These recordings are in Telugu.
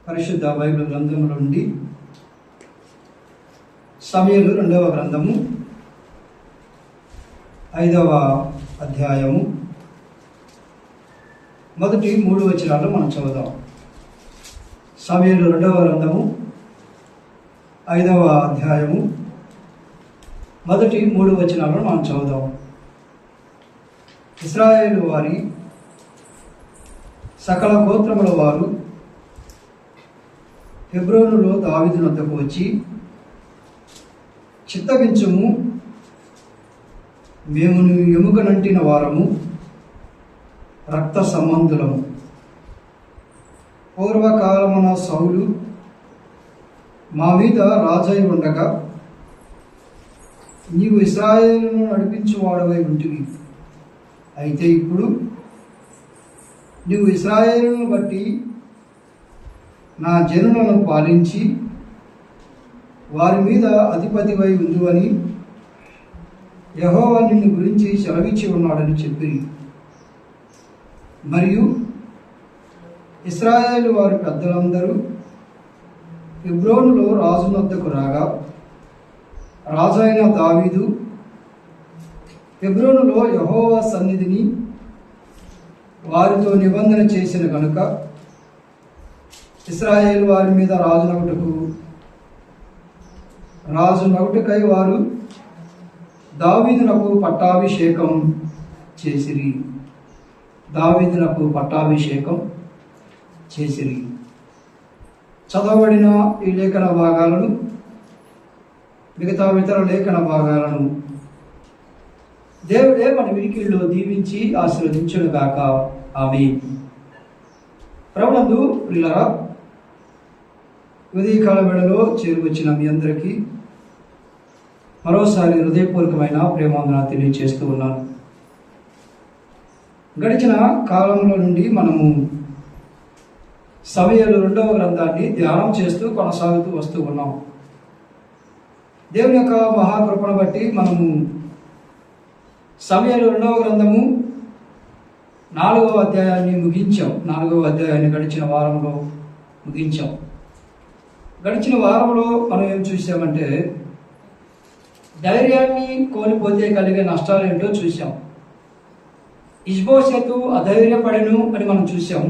పరిశుద్ధ బైబిల్ గ్రంథంలో నుండి సమూయేలు 2వ గ్రంథము 5వ అధ్యాయము మొదటి 3 వచనాలు మనం చదువుదాం. సమూయేలు 2వ గ్రంథము 5వ అధ్యాయము మొదటి 3 వచనాలను మనం చదువుదాం. ఇశ్రాయేలు వారి సకల గోత్రముల వారు హెబ్రోనులో దావీదు వద్దకు వచ్చి, చిత్తగించుము, మేము నీ ఎముకనంటిన వారము, రక్త సంబంధులము. పూర్వకాలమున సౌలు మా మీద రాజై ఉండగా నీవు ఇశ్రాయేలును నడిపించువాడవై ఉంటివి. అయితే ఇప్పుడు నీవు ఇశ్రాయేలును బట్టి నా జనులను పాలించి వారి మీద అధిపతివై ఉందువని యెహోవా నిన్ను గురించి సెలవిచ్చి ఉన్నాడని చెప్పి, మరియు ఇశ్రాయేలు వారి పెద్దలందరూ హెబ్రోనులో రాజు వద్దకు రాగా, రాజు అయిన దావీదు హెబ్రోనులో యెహోవా సన్నిధిని వారితో నిబంధన చేసిన కనుక ఇశ్రాయేలు వారి మీద రాజు నగుటకై వారు దావీదునకు పట్టాభిషేకం చేసిరి. చదవబడిన ఈ లేఖన భాగాలను, మిగతా ఇతర లేఖన భాగాలను దేవుడే మన వినికిడిలో దీవించి ఆశీర్వదించును గాక. ఆమేన్. ప్రభునందు ప్రియులారా, ఉదయకాల వేళలో చేరువచ్చిన మీ అందరికీ మరోసారి హృదయపూర్వకమైన ప్రేమాందనాలు తెలియజేస్తూ ఉన్నాను. గడిచిన కాలంలో నుండి మనము సమూయేలు 2వ గ్రంథాన్ని ధ్యానం చేస్తూ కొనసాగుతూ వస్తూ ఉన్నాం. దేవుని యొక్క మహాకృపను బట్టి మనము సమూయేలు 2వ గ్రంథము 4వ అధ్యాయాన్ని ముగించాం. 4వ అధ్యాయాన్ని గడిచిన వారంలో ముగించాం. గడిచిన వారంలో మనం ఏం చూసామంటే, ధైర్యాన్ని కోల్పోతే కలిగే నష్టాలు ఏంటో చూసాం. ఇష్బోషెతు అధైర్యపడెను అని మనం చూసాం.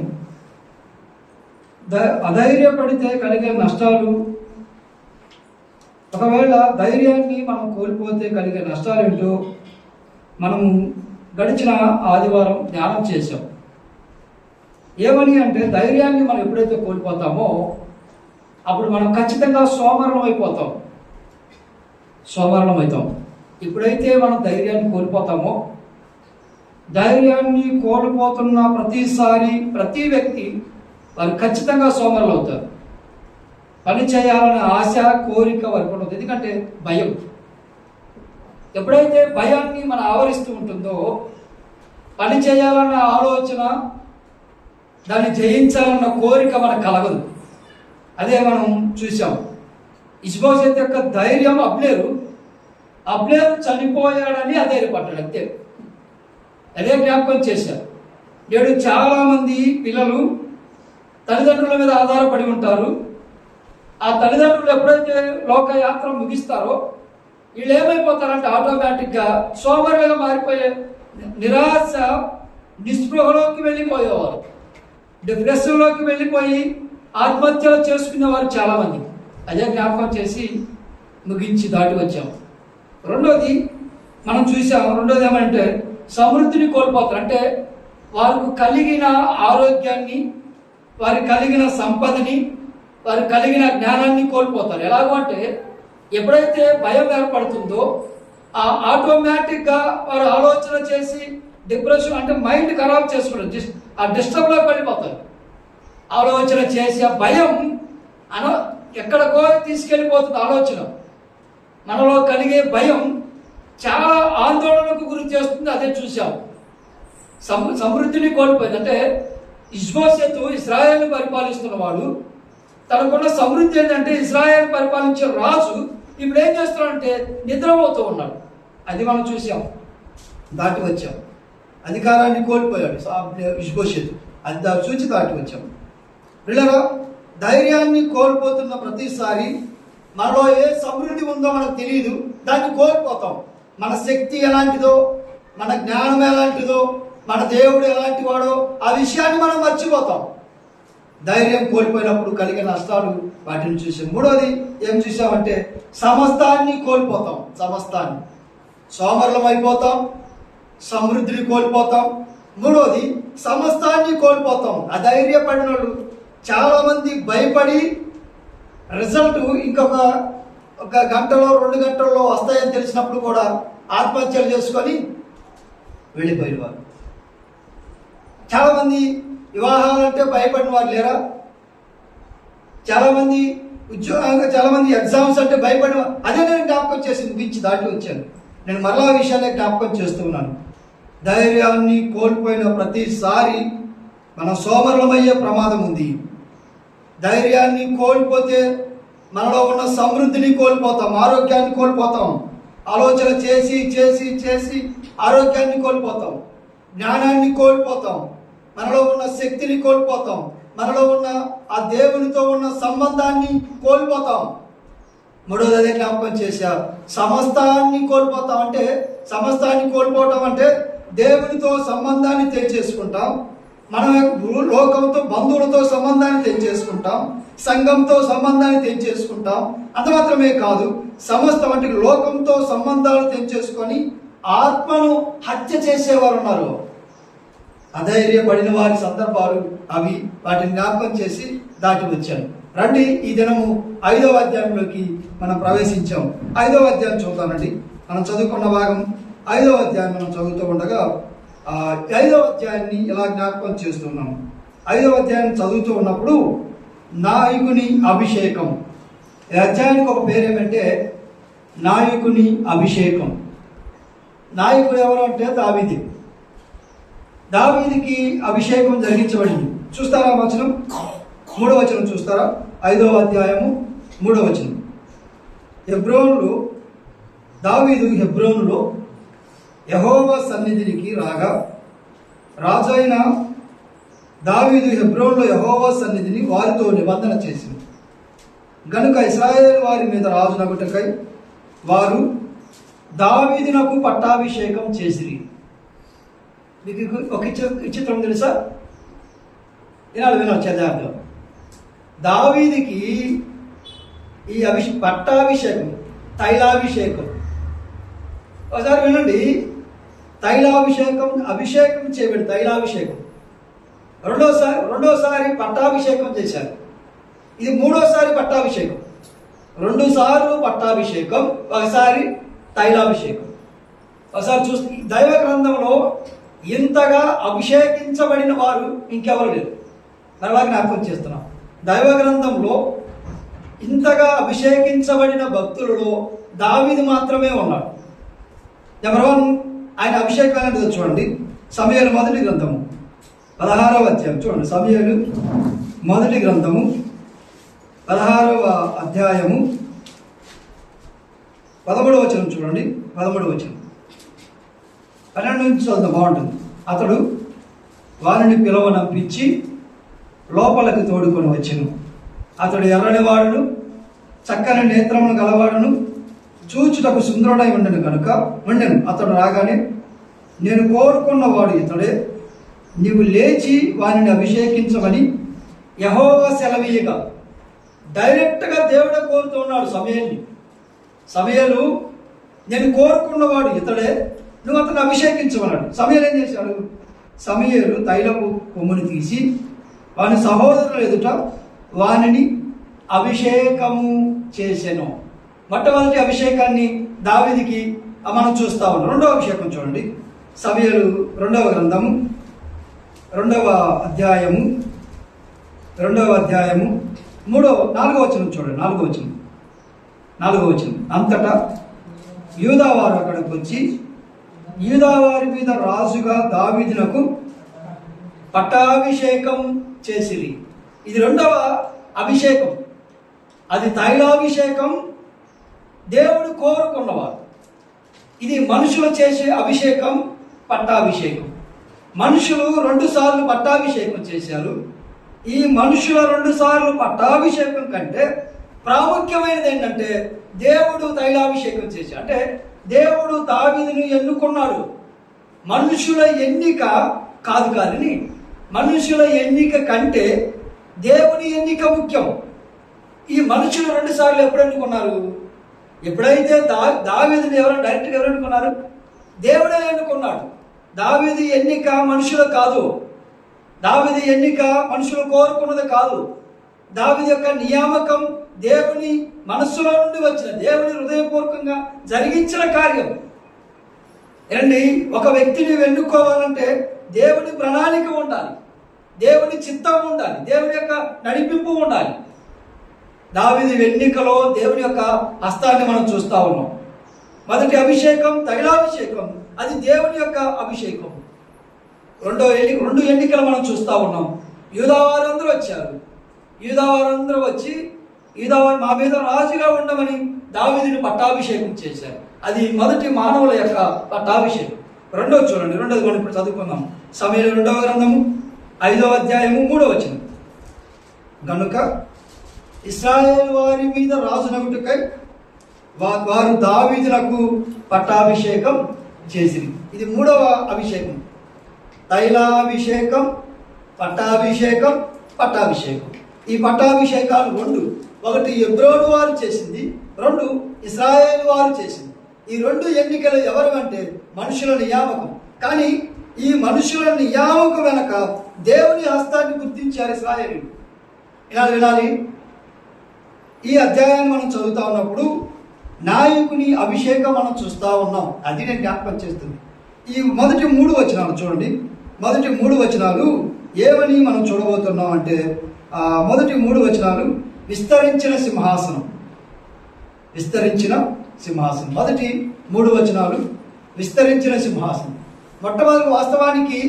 అధైర్యపడితే కలిగే నష్టాలు, ఒకవేళ ధైర్యాన్ని మనం కోల్పోతే కలిగే నష్టాలు ఏంటో మనము గడిచిన ఆదివారం ధ్యానం చేశాం. ఏమని అంటే, ధైర్యాన్ని మనం ఎప్పుడైతే కోల్పోతామో అప్పుడు మనం ఖచ్చితంగా సోమరణం అవుతాం. ఎప్పుడైతే మనం ధైర్యాన్ని కోల్పోతామో, ధైర్యాన్ని కోల్పోతున్న ప్రతిసారి ప్రతి వ్యక్తి వారు ఖచ్చితంగా సోమరులు అవుతారు. పని చేయాలనే ఆశ, కోరిక వారికి ఉండదు. ఎందుకంటే భయం. ఎప్పుడైతే భయాన్ని మనం ఆవరిస్తూ ఉంటుందో, పని చేయాలన్న ఆలోచన, దాన్ని జయించాలన్న కోరిక మనకు కలగదు. అదే మనం చూసాం. ఇష్బోషెతు యొక్క ధైర్యం అబ్నేరు చనిపోయాడని అధైర్యపడ్డాడు, అంతే. అదే జ్ఞాపకం చేశారు. నేడు చాలామంది పిల్లలు తల్లిదండ్రుల మీద ఆధారపడి ఉంటారు. ఆ తల్లిదండ్రులు ఎప్పుడైతే లోకయాత్ర ముగిస్తారో వీళ్ళు ఏమైపోతారంటే ఆటోమేటిక్గా సోమరులుగా మారిపోయే, నిరాశ, నిస్పృహలోకి వెళ్ళిపోయేవారు, డిప్రెషన్లోకి వెళ్ళిపోయి ఆత్మహత్యలు చేసుకునేవారు చాలామంది. అదే జ్ఞాపకం చేసి ముగించి దాటి వచ్చాం. రెండోది మనం చూసాం. రెండోది ఏమంటే, సమృద్ధిని కోల్పోతారు. అంటే వారికి కలిగిన ఆరోగ్యాన్ని, వారికి కలిగిన సంపదని, వారికి కలిగిన జ్ఞానాన్ని కోల్పోతారు. ఎలాగో అంటే, ఎప్పుడైతే భయం ఏర్పడుతుందో ఆటోమేటిక్గా వారు ఆలోచన చేసి డిప్రెషన్, అంటే మైండ్ ఖరాబ్ చేసుకోవడం, ఆ డిస్టర్బ్లోకి వెళ్ళిపోతారు. ఆలోచన చేసి ఆ భయం ఎక్కడికో తీసుకెళ్ళిపోతుంది. ఆలోచన మనలో కలిగే భయం చాలా ఆందోళనకు గురి చేస్తుంది. అదే చూసాం. సమృద్ధిని కోల్పోయింది. అంటే ఇష్బోషెతు ఇశ్రాయేలు పరిపాలిస్తున్నవాడు, తనకున్న సమృద్ధి ఏంటంటే ఇశ్రాయేలు పరిపాలించే రాజు ఇప్పుడు ఏం చేస్తున్నాడంటే నిద్రపోతూ ఉన్నాడు. అది మనం చూసాం, దాటి వచ్చాం. అధికారాన్ని కోల్పోయాడు ఇష్బోషెతు. అది చూచి దాటి వచ్చాం. పిల్లరా, ధైర్యాన్ని కోల్పోతున్న ప్రతిసారి మనలో ఏ సమృద్ధి ఉందో మనకు తెలియదు, దాన్ని కోల్పోతాం. మన శక్తి ఎలాంటిదో, మన జ్ఞానం ఎలాంటిదో, మన దేవుడు ఎలాంటి వాడో ఆ విషయాన్ని మనం మర్చిపోతాం. ధైర్యం కోల్పోయినప్పుడు కలిగే నష్టాలు వాటిని చూసాం. మూడోది ఏం చూసామంటే సమస్తాన్ని కోల్పోతాం. సమస్తాన్ని సోమరులం అయిపోతాం, సమృద్ధిని కోల్పోతాం. మూడోది సమస్తాన్ని కోల్పోతాం. అధైర్యపడిన వాళ్ళు చాలామంది భయపడి రిజల్ట్ ఒక గంటలో 2 గంటల్లో వస్తాయని తెలిసినప్పుడు కూడా ఆత్మహత్యలు చేసుకొని వెళ్ళిపోయిన వారు చాలామంది. వివాహాలంటే భయపడిన వారు లేరా? చాలామంది చాలామంది ఎగ్జామ్స్ అంటే భయపడిన. అదే నేను జ్ఞాపకం చేసి ముగించి దాటి వచ్చాను. నేను మరలా విషయాన్ని జ్ఞాపకం చేస్తూ ఉన్నాను. ధైర్యాన్ని కోల్పోయిన ప్రతిసారి మనం సోమరులమయ్యే ప్రమాదం ఉంది. ధైర్యాన్ని కోల్పోతే మనలో ఉన్న సమృద్ధిని కోల్పోతాం, ఆరోగ్యాన్ని కోల్పోతాం. ఆలోచన చేసి చేసి చేసి ఆరోగ్యాన్ని కోల్పోతాం, జ్ఞానాన్ని కోల్పోతాం, మనలో ఉన్న శక్తిని కోల్పోతాం, మనలో ఉన్న ఆ దేవునితో ఉన్న సంబంధాన్ని కోల్పోతాం. మూడోది అదే జ్ఞాపకం చేశారు, సమస్తాన్ని కోల్పోతాం. అంటే సమస్తాన్ని కోల్పోవటం అంటే దేవునితో సంబంధాన్ని తెంచేసుకుంటాం, మన లోకంతో బంధువులతో సంబంధాన్ని తెంచేసుకుంటాం, సంఘంతో సంబంధాన్ని తెంచేసుకుంటాం. అంత మాత్రమే కాదు, సమస్తం అంటే లోకంతో సంబంధాలు తెంచేసుకొని ఆత్మను హత్య చేసేవారు ఉన్నారు. అధైర్యపడిన వారి సందర్భాలు అవి. వాటిని జ్ఞాపకం చేసి దాటి వచ్చాను. రండి, ఈ దినము 5వ అధ్యాయంలోకి మనం ప్రవేశించాం. 5వ అధ్యాయం చూద్దామండి. మనం చదువుకున్న భాగం 5వ అధ్యాయం మనం చదువుతూ ఉండగా 5వ అధ్యాయాన్ని ఇలా జ్ఞాపకం చేస్తున్నాం. 5వ అధ్యాయం చదువుతూ ఉన్నప్పుడు నాయకుని అభిషేకం. ఈ అధ్యాయానికి ఒక పేరు ఏమంటే నాయకుని అభిషేకం. నాయకుడు ఎవరు అంటే దావీదు. దావీదుకి అభిషేకం జరిగించబడింది. చూస్తారా వచనం? 3వ వచనం చూస్తారా? 5వ అధ్యాయము 3వ వచనం. హెబ్రోనులో దావీదు హెబ్రోనులో యెహోవా సన్నిధికి రాగా, రాజైన దావీదు హెబ్రోనులో యెహోవా సన్నిధిని వారితో నిబంధన చేసింది గనుక ఇశ్రాయేలు వారి మీద రాజునగుటకై వారు దావీదునకు పట్టాభిషేకం చేసిరి. మీకు ఒక విచిత్రం తెలుసా? వినాలి చదివారు. దావీదుకి ఈ పట్టాభిషేకం, తైలాభిషేకం. ఒకసారి వినండి, తైలాభిషేకం, అభిషేకం చేయబడి తైలాభిషేకం. రెండోసారి పట్టాభిషేకం చేశారు. ఇది 3వసారి పట్టాభిషేకం. 2 సార్లు పట్టాభిషేకం, ఒకసారి తైలాభిషేకం. ఒకసారి చూస్తే దైవ గ్రంథంలో ఇంతగా అభిషేకించబడిన వారు ఇంకెవరు లేరు. మరలా జ్ఞాపకం చేస్తున్నాం, దైవ గ్రంథంలో ఇంతగా అభిషేకించబడిన భక్తులలో దావీదు మాత్రమే ఉన్నాడు. నెంబర్ 1 ఆయన అభిషేకాన్ని చూడండి. సమూయేలు మొదటి గ్రంథము 16వ అధ్యాయం చూడండి. సమూయేలు మొదటి గ్రంథము 16వ అధ్యాయము 13వ వచనం చూడండి. 13వ వచనం 12 నుంచి చదువుతాం, బాగుంటుంది. అతడు వారిని పిలవనంపించి లోపలికి తోడుకొని వచ్చెను. అతడు ఎర్రని వాడును, చక్కని నేత్రమును గలవాడును, చూచుటకు సుందరుడై ఉండెను. అతడు రాగానే, నేను కోరుకున్నవాడు ఇతడే, నీవు లేచి వారిని అభిషేకించమని యెహోవా సెలవీయగా. డైరెక్ట్గా దేవుడే కోరుతున్నాడు సమూయేలు, నేను కోరుకున్నవాడు ఇతడే, నువ్వు అతను అభిషేకించమన్నాడు. సమూయేలు ఏం చేశాడు? సమూయేలు తైలపు కొమ్ముని తీసి వాని సహోదరులు ఎదుట వానిని అభిషేకము చేసెను. మొట్టమొదటి అభిషేకాన్ని దావీదుకి మనం చూస్తా ఉన్నాం. 2వ అభిషేకం చూడండి. సమూయేలు 2వ గ్రంథము 2వ అధ్యాయము 4వ వచనం చూడండి. 4వ వచనం. అంతటా యూదావారు అక్కడికి వచ్చి యూదావారి మీద రాజుగా దావీదునకు పట్టాభిషేకం చేసిరి. ఇది 2వ అభిషేకం. అది తైలాభిషేకం, దేవుడు కోరుకున్నవారు. ఇది మనుషులు చేసే అభిషేకం, పట్టాభిషేకం. మనుషులు 2 సార్లు పట్టాభిషేకం చేశారు. ఈ మనుషుల 2 సార్లు పట్టాభిషేకం కంటే ప్రాముఖ్యమైనది ఏంటంటే దేవుడు తైలాభిషేకం చేశాడు. అంటే దేవుడు దావీదును ఎన్నుకున్నాడు. మనుషుల ఎన్నిక కాదు కానీ మనుషుల ఎన్నిక కంటే దేవుని ఎన్నిక ముఖ్యం. ఈ మనుషులు 2 సార్లు ఎప్పుడు ఎన్నుకున్నారు? ఎప్పుడైతే దావీదుని డైరెక్ట్గా ఎవరు ఎన్నుకున్నారు? దేవుడే ఎన్నుకున్నాడు. దావీదు ఎన్నిక మనుషులు కాదు. దావీదు ఎన్నిక మనుషులు కోరుకున్నది కాదు. దావీదు యొక్క నియామకం దేవుని మనస్సులో నుండి వచ్చిన, దేవుని హృదయపూర్వకంగా జరిగించిన కార్యం. ఏమండి, ఒక వ్యక్తిని ఎన్నుకోవాలంటే దేవుని ప్రణాళిక ఉండాలి, దేవుని చిత్తం ఉండాలి, దేవుని యొక్క నడిపింపు ఉండాలి. దావీదు ఎన్నికలో దేవుని యొక్క హస్తాన్ని మనం చూస్తూ ఉన్నాం. మొదటి అభిషేకం తైలాభిషేకం, అది దేవుని యొక్క అభిషేకం. రెండు ఎన్నికలు మనం చూస్తూ ఉన్నాం. యూదావారందరూ వచ్చారు. యూదావారందరూ వచ్చి యూదావారు మా మీద రాజుగా ఉండమని దావీదుని పట్టాభిషేకం చేశారు. అది మొదటి మానవుల యొక్క పట్టాభిషేకం. రెండోది చూడండి, రెండోది మనం ఇప్పుడు చదువుకుందాం. సమూయేలు 2వ గ్రంథము 5వ అధ్యాయము 3వ వచనం. కనుక ఇశ్రాయేలు వారి మీద రాజునగుటకై వారు దావీదునకు పట్టాభిషేకం చేసింది. ఇది 3వ అభిషేకం. తైలాభిషేకం, పట్టాభిషేకం, పట్టాభిషేకం. ఈ పట్టాభిషేకాలు 2, ఒకటి హెబ్రోను వారు చేసింది, 2 ఇశ్రాయేలు వారు చేసింది. ఈ 2 ఎన్నికలు ఎవరు అంటే మనుషుల నియామకం. కానీ ఈ మనుషుల నియామకం వెనక దేవుని హస్తాన్ని గుర్తించారు ఇశ్రాయేలు. వినాలి. ఈ అధ్యాయాన్ని మనం చదువుతా ఉన్నప్పుడు నాయకుని అభిషేకం మనం చూస్తూ ఉన్నాం. అది నేను జ్ఞాపకం చేస్తుంది. ఈ మొదటి 3 వచనాలు చూడండి. మొదటి 3 వచనాలు ఏమని మనం చూడబోతున్నాం అంటే మొదటి 3 వచనాలు విస్తరించిన సింహాసనం. విస్తరించిన సింహాసనం. మొదటి 3 వచనాలు విస్తరించిన సింహాసనం. మొట్టమొదటి వాస్తవానికి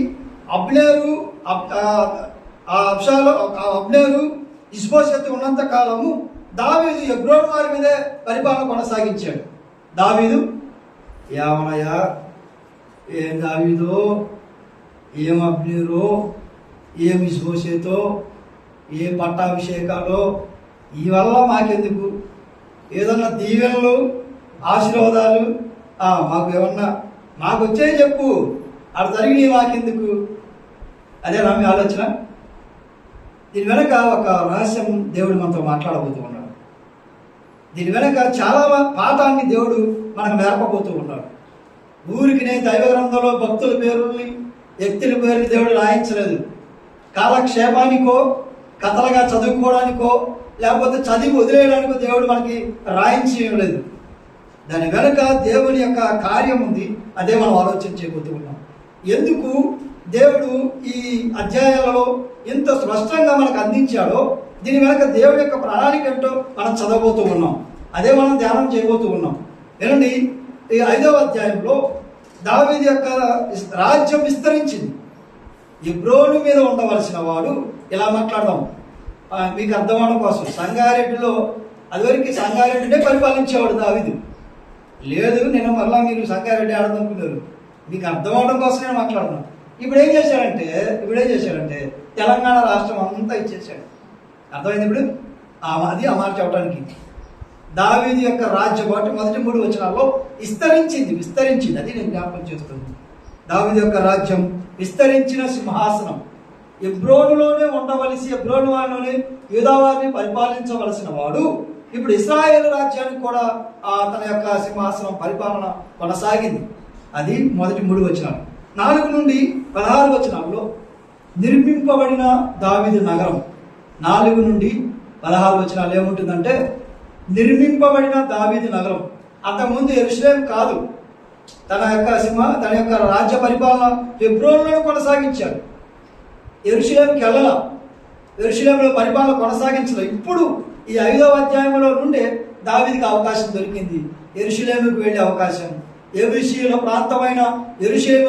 అబ్నేరు ఇష్బోషెతు ఉన్నంత కాలము దావీదు హెబ్రోను వారి మీదే పరిపాలన కొనసాగించాడు. దావీదు ఏమనయా, ఏం దావీదో, ఏం అబ్నేరో, ఏం ఇష్బోషెతో, ఏ పట్టాభిషేకాలో ఈ వల్ల మాకెందుకు? ఏదన్నా దీవెనలు ఆశీర్వాదాలు మాకు వచ్చాయి చెప్పు, అక్కడ జరిగినవి మాకెందుకు? అదే నా మీ ఆలోచన. దీని వెనక ఒక రహస్యం దేవుడు మనతో మాట్లాడబోతూ ఉన్నాడు. దీని వెనక చాలా పాఠాన్ని దేవుడు మనకు నేర్పబోతూ ఉన్నాడు. ఊరికి దైవ గ్రంథంలో భక్తుల పేరుల్ని, వ్యక్తుల పేరుని దేవుడు రాయించలేదు. కాలక్షేపానికో, కథలుగా చదువుకోవడానికో, లేకపోతే చదివి వదిలేయడానికో దేవుడు మనకి రాయించలేదు. దాని వెనుక దేవుని యొక్క కార్యం ఉంది. అదే మనం ఆలోచన చేయబోతూ ఉన్నాం. ఎందుకు దేవుడు ఈ అధ్యాయాలలో ఇంత స్పష్టంగా మనకు అందించాడో, దీని వెనక దేవుడి యొక్క ప్రణాళిక ఏంటో మనం చదవబోతూ ఉన్నాం. అదే మనం ధ్యానం చేయబోతూ ఉన్నాం. ఏనండి, ఈ 5వ అధ్యాయంలో దావీదు యొక్క రాజ్యం విస్తరించింది. హెబ్రోను మీద ఉండవలసిన వాడు, ఇలా మాట్లాడదాం మీకు అర్థం అవడం కోసం, సంగారెడ్డిలో అదివరకు సంగారెడ్డినే పరిపాలించేవాడు దావీదు. లేదు, నేను మళ్ళా మీరు సంగారెడ్డి ఆడదనుకున్నారు. మీకు అర్థం అవడం కోసం నేను మాట్లాడుతున్నాను. ఇప్పుడు ఏం చేశాడంటే తెలంగాణ రాష్ట్రం అంతా ఇచ్చేసాడు. అర్థమైంది ఇప్పుడు? అది ఆ మాట చెప్పడానికి దావీదు యొక్క రాజ్యం కాబట్టి మొదటి 3 వచనాల్లో విస్తరించింది. అది నేను జ్ఞాపకం చేస్తున్నాను. దావీదు యొక్క రాజ్యం విస్తరించిన సింహాసనం. హెబ్రోనులోనే ఉండవలసి, హెబ్రోను వారిలోనే యూదావారిని పరిపాలించవలసిన వాడు ఇప్పుడు ఇశ్రాయేలు రాజ్యానికి కూడా తన యొక్క సింహాసనం పరిపాలన కొనసాగింది. అది మొదటి 3 వచనాలు. 4 నుండి 16 వచనాల్లో నిర్మింపబడిన దావీదు నగరం. 4 నుండి 16 వచనాలు ఏముంటుందంటే నిర్మింపబడిన దావీదు నగరం. అంతకుముందు యెరూషలేము కాదు. తన యొక్క రాజ్య పరిపాలన హెబ్రోనులో కొనసాగించాడు. యెరూషలేముకి వెళ్ళాల, యెరూషలేములో పరిపాలన కొనసాగించలేదు. ఇప్పుడు ఈ 5వ అధ్యాయంలో నుండే దావీదుకి అవకాశం దొరికింది, యెరూషలేముకు వెళ్ళే అవకాశం. యెరూషలేము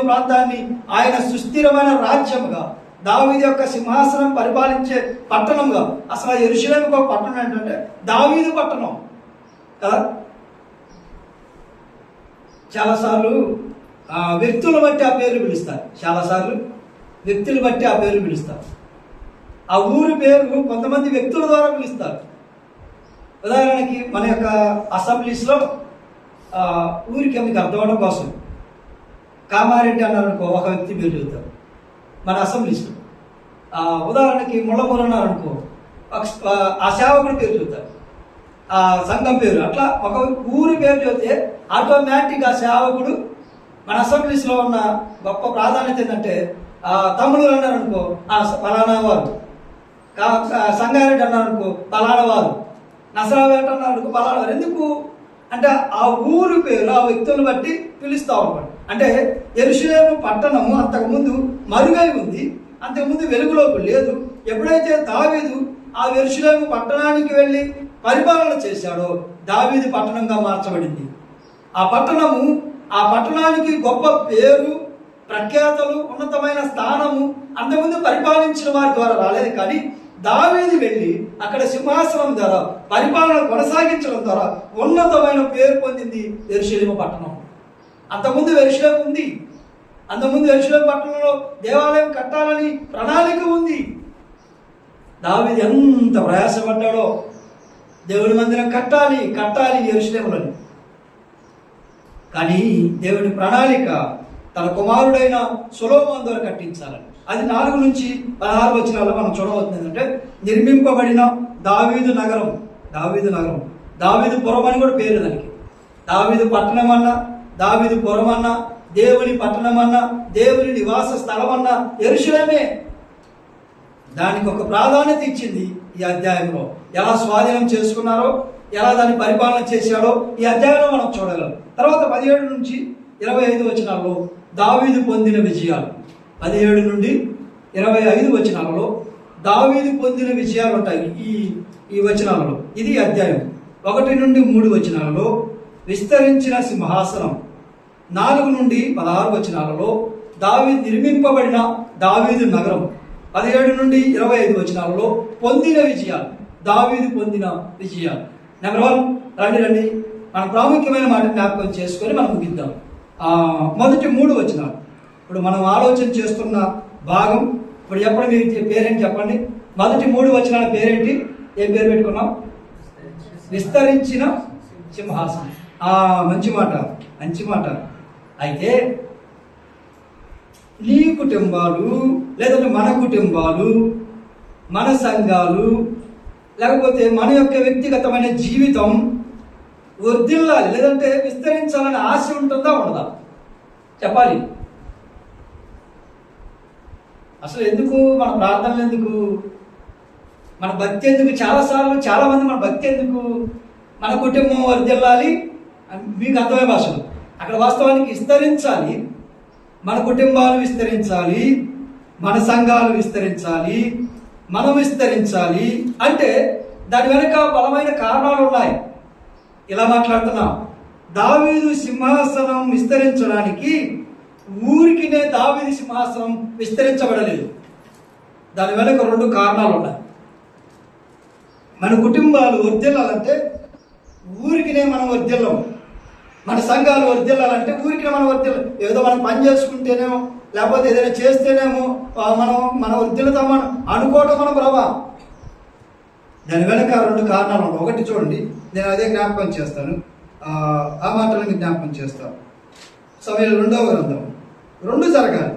ప్రాంతాన్ని ఆయన సుస్థిరమైన రాజ్యముగా, దావీదు యొక్క సింహాసనం పరిపాలించే పట్టణంగా. అసలు యెరూషలేముకు ఒక పట్టణం ఏంటంటే దావీదు పట్టణం కదా. చాలాసార్లు వ్యక్తులు బట్టి ఆ పేర్లు పిలుస్తారు. ఆ ఊరి పేరు కొంతమంది వ్యక్తుల ద్వారా పిలుస్తారు. ఉదాహరణకి మన యొక్క అసెంబ్లీస్లో ఊరికి మీకు అర్థం అవడం కోసం కామారెడ్డి అన్నారనుకో, ఒక వ్యక్తి పేరు చెబుతారు మన అసెంబ్లీస్లో. ఉదాహరణకి ముళ్ళమూరు అన్నారనుకో, ఆ సేవకుడి పేరు చెబుతారు, ఆ సంఘం పేరు. అట్లా ఒక ఊరి పేరు చెబితే ఆటోమేటిక్ ఆ సేవకుడు మన అసెంబ్లీస్లో ఉన్న గొప్ప ప్రాధాన్యత ఏంటంటే, తమ్ముడు అన్నారనుకో పలానా వారు, సంగారెడ్డి అన్నారనుకో పలానా వారు, నసరావేట అన్నారనుకో పలానా వారు. ఎందుకు అంటే ఆ ఊరి పేరు ఆ వ్యక్తులను బట్టి పిలుస్తూ ఉంటాడు. అంటే యెరూషలేము పట్టణము అంతకుముందు మరుగై ఉంది, అంతకుముందు వెలుగులోకి లేదు. ఎప్పుడైతే దావీదు ఆ యెరూషలేము పట్టణానికి వెళ్ళి పరిపాలన చేశాడో దావీదు పట్టణంగా మార్చబడింది. ఆ పట్టణానికి గొప్ప పేరు, ప్రఖ్యాతలు, ఉన్నతమైన స్థానము అంతకుముందు పరిపాలించిన వారి ద్వారా రాలేదు. కానీ దావీదు వెళ్ళి అక్కడ సింహాసనం ద్వారా పరిపాలన కొనసాగించడం ద్వారా ఉన్నతమైన పేరు పొందింది యెరూషలేము పట్టణం. అంతకుముందు యెరూషలేము ఉంది, అంతకుముందు యెరూషలేము పట్టణంలో దేవాలయం కట్టాలని ప్రణాళిక ఉంది. దావీదు ఎంత ప్రయాసపడ్డాడో, దేవుడి మందిరం కట్టాలి యెరూషలేములని. కానీ దేవుడి ప్రణాళిక తన కుమారుడైన సొలొమోను ద్వారా కట్టించాలని. అది 4 నుంచి 16 వచనాల్లో మనం చూడవచ్చు. ఏంటంటే నిర్మింపబడిన దావీదు నగరం, దావీదు పురం అని కూడా పేరు దానికి. దావీదు పట్టణం అన్నా, దావీదు పురం అన్నా, దేవుని పట్టణం అన్నా, దేవుని నివాస స్థలం అన్నా యెరూషలేమే. దానికి ఒక ప్రాధాన్యత ఇచ్చింది ఈ అధ్యాయంలో. ఎలా స్వాధీనం చేసుకున్నారో, ఎలా దాన్ని పరిపాలన చేశాడో ఈ అధ్యాయంలో మనం చూడగలం. తర్వాత 17 నుంచి 25 వచనాల్లో దావీదు పొందిన విజయాలు, 17 నుండి 25 వచనాలలో దావీదు పొందిన విజయాలు ఉంటాయి ఈ వచనాలలో. ఇది అధ్యాయం. 1 నుండి 3 వచనాలలో విస్తరించిన సింహాసనం, 4 నుండి 16 వచనాలలో దావీదు నిర్మింపబడిన దావీదు నగరం, 17 నుండి 25 వచనాలలో పొందిన విజయాలు, దావీదు పొందిన విజయాలు. నెంబర్ 1, రండి మన ప్రాముఖ్యమైన మాట జ్ఞాపకం చేసుకొని మనం ముగిద్దాం. మొదటి 3 వచనాలు ఇప్పుడు మనం ఆలోచన చేస్తున్న భాగం. ఇప్పుడు చెప్పండి, మీరు పేరేంటి చెప్పండి. మొదటి 3 వచనాల పేరేంటి? ఏం పేరు పెట్టుకున్నాం? విస్తరించిన సింహాసనం. మంచి మాట. అయితే నీ కుటుంబాలు, లేదంటే మన కుటుంబాలు, మన సంఘాలు, లేకపోతే మన యొక్క వ్యక్తిగతమైన జీవితం వర్ధిల్లాలి, లేదంటే విస్తరించాలని ఆశ ఉంటుందా ఉండదా? చెప్పాలి. అసలు ఎందుకు మన ప్రార్థనలు, ఎందుకు మన భక్తి, ఎందుకు? చాలా మంది మన భక్తి ఎందుకు? మన కుటుంబం వర్ధిల్లాలి, మీకు అర్థమయ్యే భాషలు. అక్కడ వాస్తవానికి విస్తరించాలి, మన కుటుంబాలు విస్తరించాలి, మన సంఘాలు విస్తరించాలి, మనం విస్తరించాలి. అంటే దాని వెనక బలమైన కారణాలు ఉన్నాయి. ఇలా మాట్లాడుతున్నాం. దావీదు సింహాసనం విస్తరించడానికి ఊరికినే దావీదు సింహాసనం విస్తరించబడలేదు. దాని వెనక 2 కారణాలు ఉన్నాయి. మన కుటుంబాలు వర్ధిల్లాలంటే ఊరికినే మనం వర్ధిల్లం. మన సంఘాలు వర్ధిల్లాలంటే ఊరికినే మనం వర్ధిల్లం. ఏదో మనం పని చేసుకుంటేనేమో, లేకపోతే ఏదైనా చేస్తేనేమో మనం వర్ధిల్లుతామని అనుకోవటం మన ప్రభావం. దాని వెనక 2 కారణాలు ఉన్నాయి. ఒకటి చూడండి, నేను అదే జ్ఞాపకం చేస్తాను, ఆ మాటలను జ్ఞాపకం చేస్తాను. సమయంలో 2వ గ్రంథం 2 జరగాలి.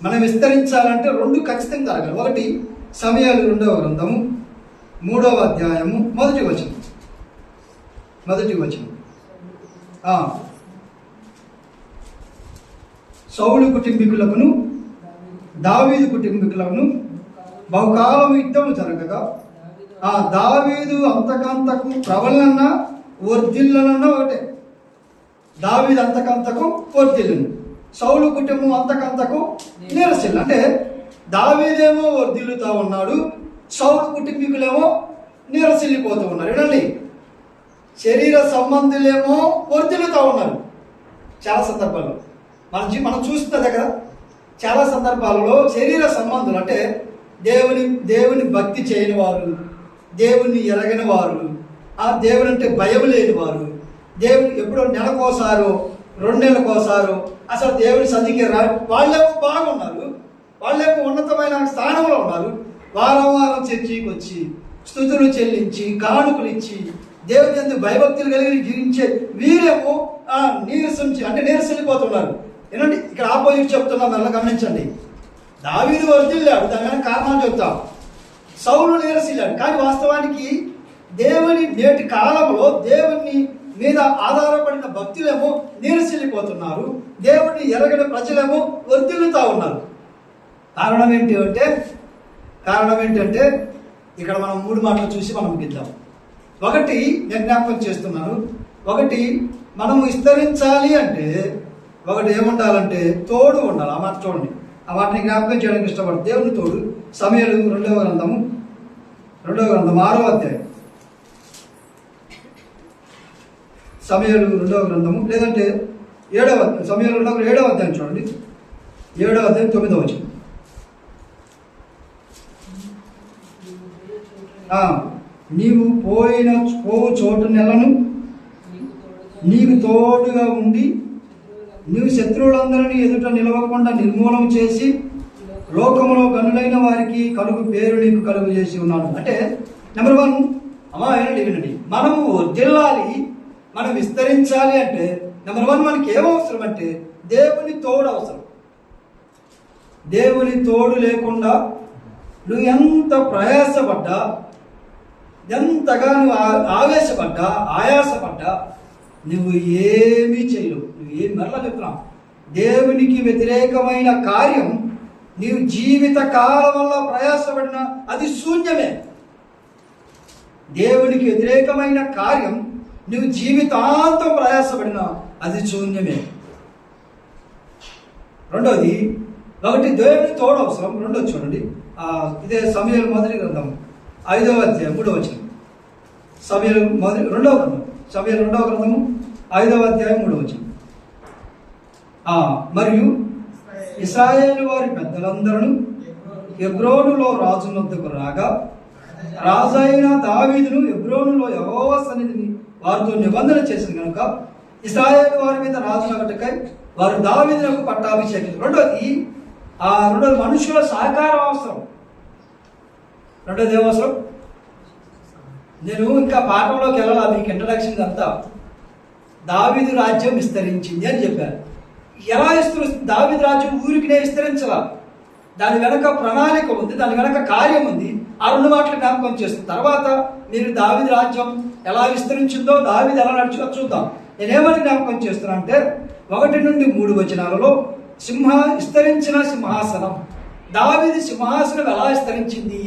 మనం విస్తరించాలంటే 2 ఖచ్చితంగా జరగాలి. ఒకటి సమయాలు 2వ గ్రంథము 3వ అధ్యాయము 1వ వచనం. సౌలు కుటుంబీకులకును దావీదు కుటుంబీకులను బహుకాలం యుద్ధము జరగగా దావీదు అంతకంతకు ప్రబలనన్నా వర్ధిల్లనన్నా ఒకటే. దావీదు అంతకంతకు వర్ధిల్లును, సౌలు కుటుంబం అంతకంతకు నీరసిల్లు. అంటే దావీదేమో వర్ధిల్లుతా ఉన్నాడు, సౌలు కుటుంబీకులేమో నీరసిల్లిపోతూ ఉన్నారు. వినండి, శరీర సంబంధులేమో వర్ధిల్లుతూ ఉన్నారు. చాలా సందర్భాల్లో మనం చూస్తున్నదే కదా. చాలా సందర్భాలలో శరీర సంబంధులు అంటే దేవుని భక్తి చేయని వారు, దేవుణ్ణి ఎరగని వారు, దేవుని అంటే భయం లేని వారు, దేవుని ఎప్పుడో నెలకోసారో 2 నెలలకోసారో అసలు దేవుని సన్నిధికి వాళ్ళేమో బాగున్నారు, వాళ్ళేమో ఉన్నతమైన స్థానంలో ఉన్నారు. వారం వారం చర్చికి వచ్చి స్తుతులు చెల్లించి కానుకలు ఇచ్చి దేవుని యందు భయభక్తులు కలిగి జీవించే వీరేమో నీరసండిపోతున్నారు. ఏంటంటే ఇక్కడ ఆపోజిట్ చెప్తున్నాం, మళ్ళీ గమనించండి. దావీదు వర్ధిల్లాడు, దాని వెనక కారణాలు చెప్తాం. సౌలు నీరసిల్లాడు. కానీ వాస్తవానికి దేవుని నేటి కాలంలో దేవుని మీద ఆధారపడిన భక్తులేమో నీరసిల్లిపోతున్నారు, దేవుడిని ఎరగని ప్రజలేమో వర్ధిల్లుతా ఉన్నారు. కారణం ఏంటంటే ఇక్కడ మనం 3 మాటలు చూసి మనం ముగిద్దాం. ఒకటి నేను జ్ఞాపకం చేస్తున్నాను. ఒకటి మనము విస్తరించాలి అంటే ఒకటి ఏముండాలంటే తోడు ఉండాలి. ఆ మాట చూడండి, ఆ మాటని జ్ఞాపకం చేయడానికి ఇష్టపడు. దేవుని తోడు. సమయలు 2వ గ్రంథం 6వ అధ్యాయం. సమయలు 2వ గ్రంథము లేదంటే 7వ సమయలు 7వ అధ్యాయం చూడండి. 7వ అధ్యాయం 9వ వచనం. నీవు పోవు చోటు నెలను నీకు తోడుగా ఉండి నీవు శత్రువులందరినీ ఎదుట నిలవకుండా నిర్మూలన చేసి లోకములో గనులైన వారికి పేరు నీకు కలుగు చేసి ఉన్నాడు. అంటే నెంబర్ 1 వినండి, మనము వర్ధిల్లాలి, మనం విస్తరించాలి అంటే నెంబర్ 1 మనకి ఏమవసరం అంటే దేవుని తోడు అవసరం. దేవుని తోడు లేకుండా నువ్వు ఎంత ప్రయాసపడ్డా, ఎంతగా నువ్వు ఆవేశపడ్డా, ఆయాసపడ్డా నువ్వు ఏమీ చేయలేవు. మరలా చెప్తున్నావు, దేవునికి వ్యతిరేకమైన కార్యం నీవు జీవిత కాలం వల్ల ప్రయాసపడినా అది శూన్యమే. దేవునికి వ్యతిరేకమైన కార్యం నువ్వు జీవితాంతం ప్రయాసపడినా అది శూన్యమే. రెండోది, ఒకటి దేవుని తోడు అవసరం. రెండోది చూడండి, ఇదే సమయలు మొదటి గ్రంథం 5వ అధ్యాయం 3వ వచనం. సమయలు 2వ గ్రంథం 5వ అధ్యాయం 3వ వచనం. మరియు ఇశ్రాయేలు వారి పెద్దలందరూ హెబ్రోనులో రాజు వద్దకు రాగా రాజైన దావీదును హెబ్రోనులో యెహోవా సన్నిధిని వారితో నిబంధన చేసింది కనుక ఇశ్రాయేలు వారి మీద రాజునగటకై వారు దావీదునకు పట్టాభిషేకించారు. రెండోది మనుషుల సహకారం అవసరం. రెండోది ఏమవసరం? నేను ఇంకా పాఠంలోకి వెళ్ళాలి, మీకు ఇంట్రడక్షన్ అంతా. దావీదు రాజ్యం విస్తరించింది అని చెప్పారు. ఎలా దావీదు రాజ్యం ఊరికినే విస్తరించాల, దాని వెనక ప్రణాళిక ఉంది, దాని వెనక కార్యం ఉంది. ఆ 2 మాటలు జ్ఞాపకం చేస్తుంది. తర్వాత మీరు దావీదు రాజ్యం ఎలా విస్తరించిందో, దావీదు ఎలా నడుచుకో చూద్దాం. నేనేమని జ్ఞాపకం చేస్తున్నా అంటే 1 నుండి 3 వచనాలలో విస్తరించిన సింహాసనం, దావీదు సింహాసనం ఎలా విస్తరించింది?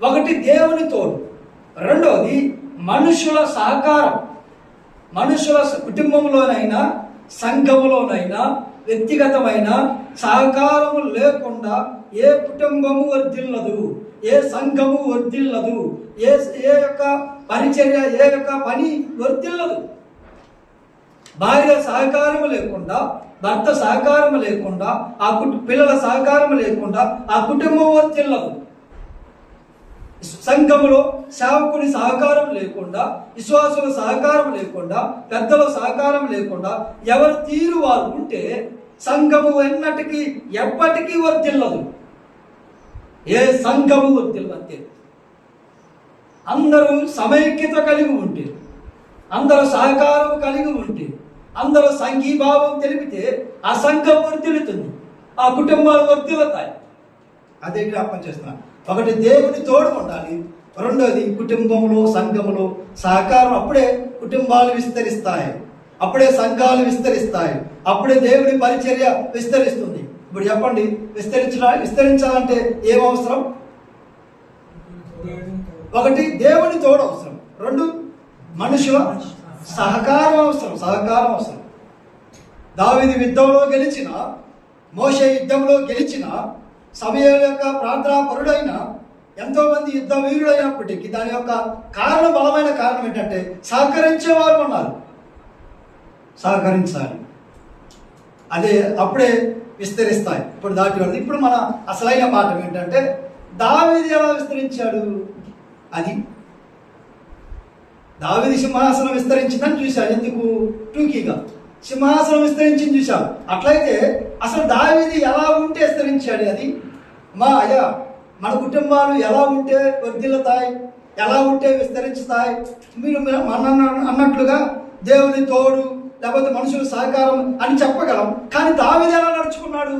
1 దేవుని తోడు, రెండోది మనుషుల సహకారం. మనుషుల కుటుంబంలోనైనా సంఘములోనైనా వ్యక్తిగతమైన సహకారము లేకుండా ఏ కుటుంబము వర్ధిల్లదు, ఏ సంఘము వర్ధిల్లదు, ఏ యొక్క పరిచర్య, ఏ యొక్క పని వర్ధిల్లదు. భార్య సహకారము లేకుండా, భర్త సహకారము లేకుండా, పిల్లల సహకారము లేకుండా ఆ కుటుంబం వర్ధిల్లదు. సంఘములో సేవకుని సహకారం లేకుండా, విశ్వాసుల సహకారం లేకుండా, పెద్దల సహకారం లేకుండా ఎవరి తీరు వారు ఉంటే సంఘము ఎప్పటికీ వర్ధిల్లదు. ఏ సంఘము వర్ధిల్లదు. అందరూ సమైక్యత కలిగి ఉంటే, అందరూ సహకారం కలిగి ఉంటే, అందరూ సంఘీభావం తెలిపితే ఆ సంఘం వర్ధిల్లుతుంది, ఆ కుటుంబాలు వర్ధిల్లుతాయి. అదే జ్ఞాపకం చేస్తున్నాను. 1 దేవుని తోడు ఉండాలి, రెండోది కుటుంబంలో సంఘములో సహకారం. అప్పుడే కుటుంబాలు విస్తరిస్తాయి, అప్పుడే సంఘాలు విస్తరిస్తాయి, అప్పుడే దేవుని పరిచర్య విస్తరిస్తుంది. ఇప్పుడు చెప్పండి, విస్తరించాలంటే ఏమవసరం? 1 దేవుని తోడు అవసరం, 2 మనుషుల సహకారం అవసరం. దావీదు యుద్ధంలో గెలిచిన, మోషే యుద్ధంలో గెలిచిన, సమూయేలు యొక్క ప్రార్థనా పరుడైన, ఎంతో మంది యుద్ధ వీరుడైనప్పటికీ దాని యొక్క బలమైన కారణం ఏంటంటే సహకరించే వారు ఉన్నారు. సహకరించాలి, అదే అప్పుడే విస్తరిస్తాయి. ఇప్పుడు ఇప్పుడు మన అసలైన పాఠం ఏంటంటే దావీదు ఎలా విస్తరించాడు. అది దావీదు సింహాసనం విస్తరించిందని చూశాడు. ఎందుకు? టూకీగా సింహాసనం విస్తరించింది చూశాడు. అట్లయితే అసలు దావీదు ఎలా ఉంటే విస్తరించాడు? అది మన కుటుంబాలు ఎలా ఉంటే వర్ధిల్లుతాయి, ఎలా ఉంటే విస్తరించుతాయి. మీరు అన్నట్లుగా దేవుని తోడు లేకపోతే మనుషుల సహకారం అని చెప్పగలం. కానీ దావీదు ఎలా నడుచుకున్నాడు?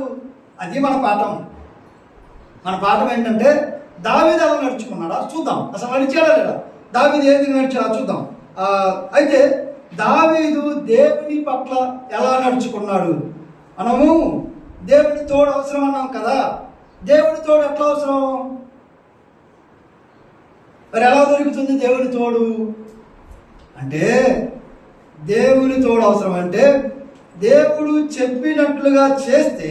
అది మన పాఠం. మన పాఠం ఏంటంటే దావీదు ఎలా నడుచుకున్నాడా చూద్దాం. అసలు నడిచాడా లేదా, దావీదు ఏ విధంగా నడిచాడా చూద్దాం. అయితే దావీదు దేవుని పట్ల ఎలా నడుచుకున్నాడు? మనము దేవుని తోడు అవసరం అన్నాం కదా. దేవుని తోడు ఎట్లా అవసరం? మరి ఎలా దొరుకుతుంది దేవుని తోడు అంటే? దేవుని తోడు అవసరం అంటే దేవుడు చెప్పినట్లుగా చేస్తే,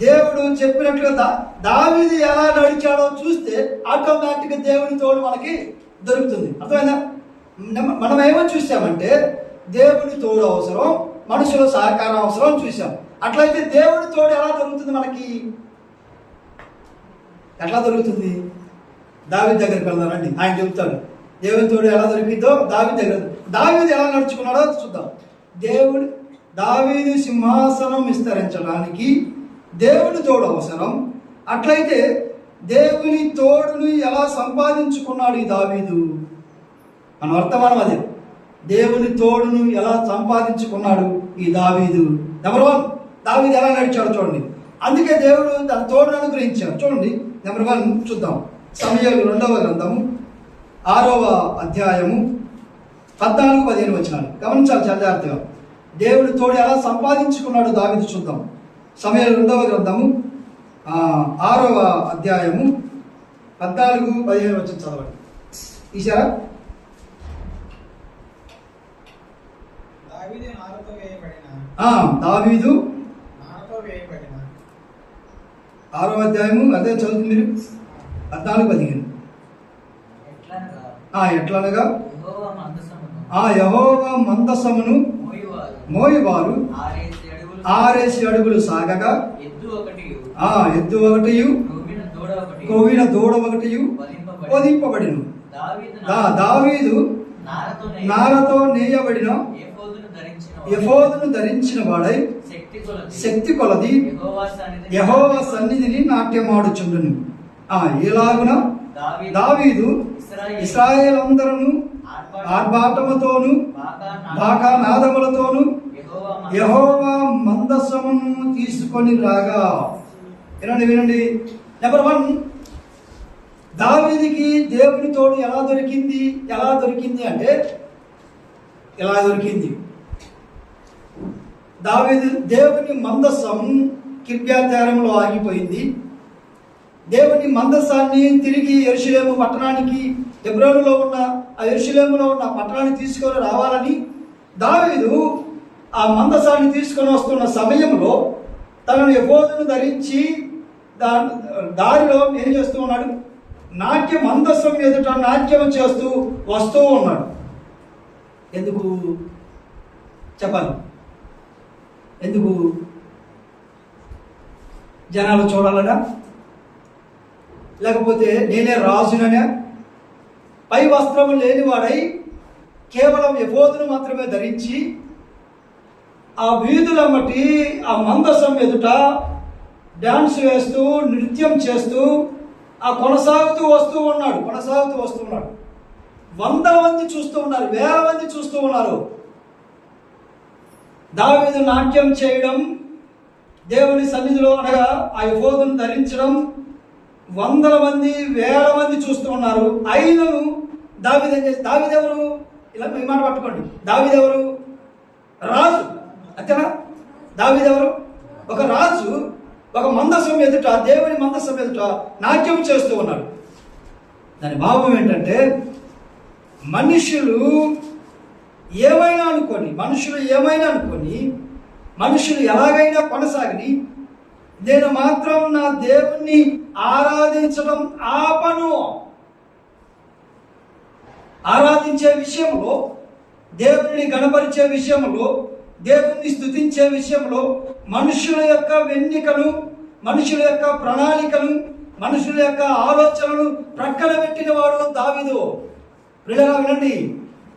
దేవుడు చెప్పినట్లుగా దావీదు ఎలా నడిచాడో చూస్తే ఆటోమేటిక్గా దేవుని తోడు మనకి దొరుకుతుంది. అర్థమైందా? మనం ఏమో చూసామంటే దేవుని తోడు అవసరం, మనుషుల సహకారం అవసరం చూసాం. అట్లయితే దేవుని తోడు ఎలా దొరుకుతుంది మనకి? ఎట్లా దొరుకుతుంది? దావీదు దగ్గరికి వెళ్దానండి, ఆయన చెప్తాడు దేవుని తోడు ఎలా దొరికిందో. దావీదు ఎలా నడుచుకున్నాడో చూద్దాం. దావీదు సింహాసనం విస్తరించడానికి దేవుని తోడు అవసరం. అట్లయితే దేవుని తోడును ఎలా సంపాదించుకున్నాడు ఈ దావీదు? మన వర్తమానం అదే. దేవుని తోడును ఎలా సంపాదించుకున్నాడు ఈ దావీదు? నెంబర్ 1, దావీదు ఎలా నడిచాడు చూడండి. అందుకే దేవుడు తన తోడును అనుగ్రహించాడు. చూడండి, నెంబర్ 1 చూద్దాం. సమూయేలు 2వ గ్రంథము 6వ అధ్యాయము 14-15 వచనాలు గమనించాలి చాలా జాగ్రత్తగా. దేవుడి తోడు ఎలా సంపాదించుకున్నాడు దావీదు చూద్దాం. సమూయేలు 2వ గ్రంథము 6వ అధ్యాయము 14-15 వచనం చదవండి. ఈసారా? దావీదు 6వ అధ్యాయము అదే చదువుతుంది మీరు 14-15. ఎట్లనగా యెహోవా మందసమును మోయువారు 6 అడుగులు సాగగా ఎద్దు ఒకటియు క్రొవ్విన దూడ ఒకటియు వధింపబడిను. దావీదు నారతో నేయబడిన ఎఫోదును ధరించిన వాడై శక్తి కొలది యెహోవా సన్నిధిని నాట్యమాడుచుండును. ఇలాగున దావీదు ఇశ్రాయేలందరూ ఆర్భాటముతోను బాకానాదములతోను యెహోవా మందసమును తీసుకొని రాగా. వినండి. నెంబర్ 1, దావీదుకి దేవుని తోడు ఎలా దొరికింది అంటే ఎలా దొరికింది? దావీదు దేవుని మందసం కిర్యాతైరంలో ఆగిపోయింది. దేవుని మందసాన్ని తిరిగి యెరూషలేము పట్టణానికి, హెబ్రోనులో ఉన్న ఆ యెరూషలేములో ఉన్న పట్టణాన్ని తీసుకొని రావాలని దావీదు ఆ మందసాన్ని తీసుకొని వస్తున్న సమయంలో తనను ఎఫోదును ధరించి దారిలో ఏం చేస్తూ ఉన్నాడు? మందసం ఎదుట నాట్యం చేస్తూ వస్తూ ఉన్నాడు. ఎందుకు చెప్పాలి? ఎందుకు? జనాలు చూడాలనా? లేకపోతే నేనే రాజుననే? పై వస్త్రము లేనివాడై కేవలం ఎఫోదును మాత్రమే ధరించి ఆ వీధులమ్మటి ఆ మందసం ఎదుట డాన్స్ వేస్తూ నృత్యం చేస్తూ కొనసాగుతూ వస్తూ ఉన్నాడు. వందల మంది చూస్తూ ఉన్నారు, వేల మంది చూస్తూ ఉన్నారు. దావీదు నాట్యం చేయడం, దేవుని సన్నిధిలో అనగా ఆ ఎఫోదును ధరించడం వందల మంది వేల మంది చూస్తూ ఉన్నారు. అయినను దావీదు ఏం చేసి, దావీదెవరు? ఇలా ఈ మాట పట్టుకోండి. దావీదెవరు? రాజు. అంతేనా? దావీదెవరు? ఒక రాజు ఒక మందసం ఎదుట, దేవుని మందసం ఎదుట నాట్యం చేస్తూ ఉన్నాడు. దాని భావం ఏంటంటే మనుషులు ఏమైనా అనుకొని, మనుషులు ఎలాగైనా కొనసాగని, నేను మాత్రం నా దేవుణ్ణి ఆరాధించడం ఆపను. ఆరాధించే విషయంలో, దేవుని గణపరిచే విషయంలో, దేవుణ్ణి స్తుతించే విషయంలో మనుషుల యొక్క వెన్నికను, మనుషుల యొక్క ప్రణాళికను, మనుషుల యొక్క ఆలోచనలు ప్రక్కన పెట్టిన వాడు దావీదు. ప్రియులారా వినండి,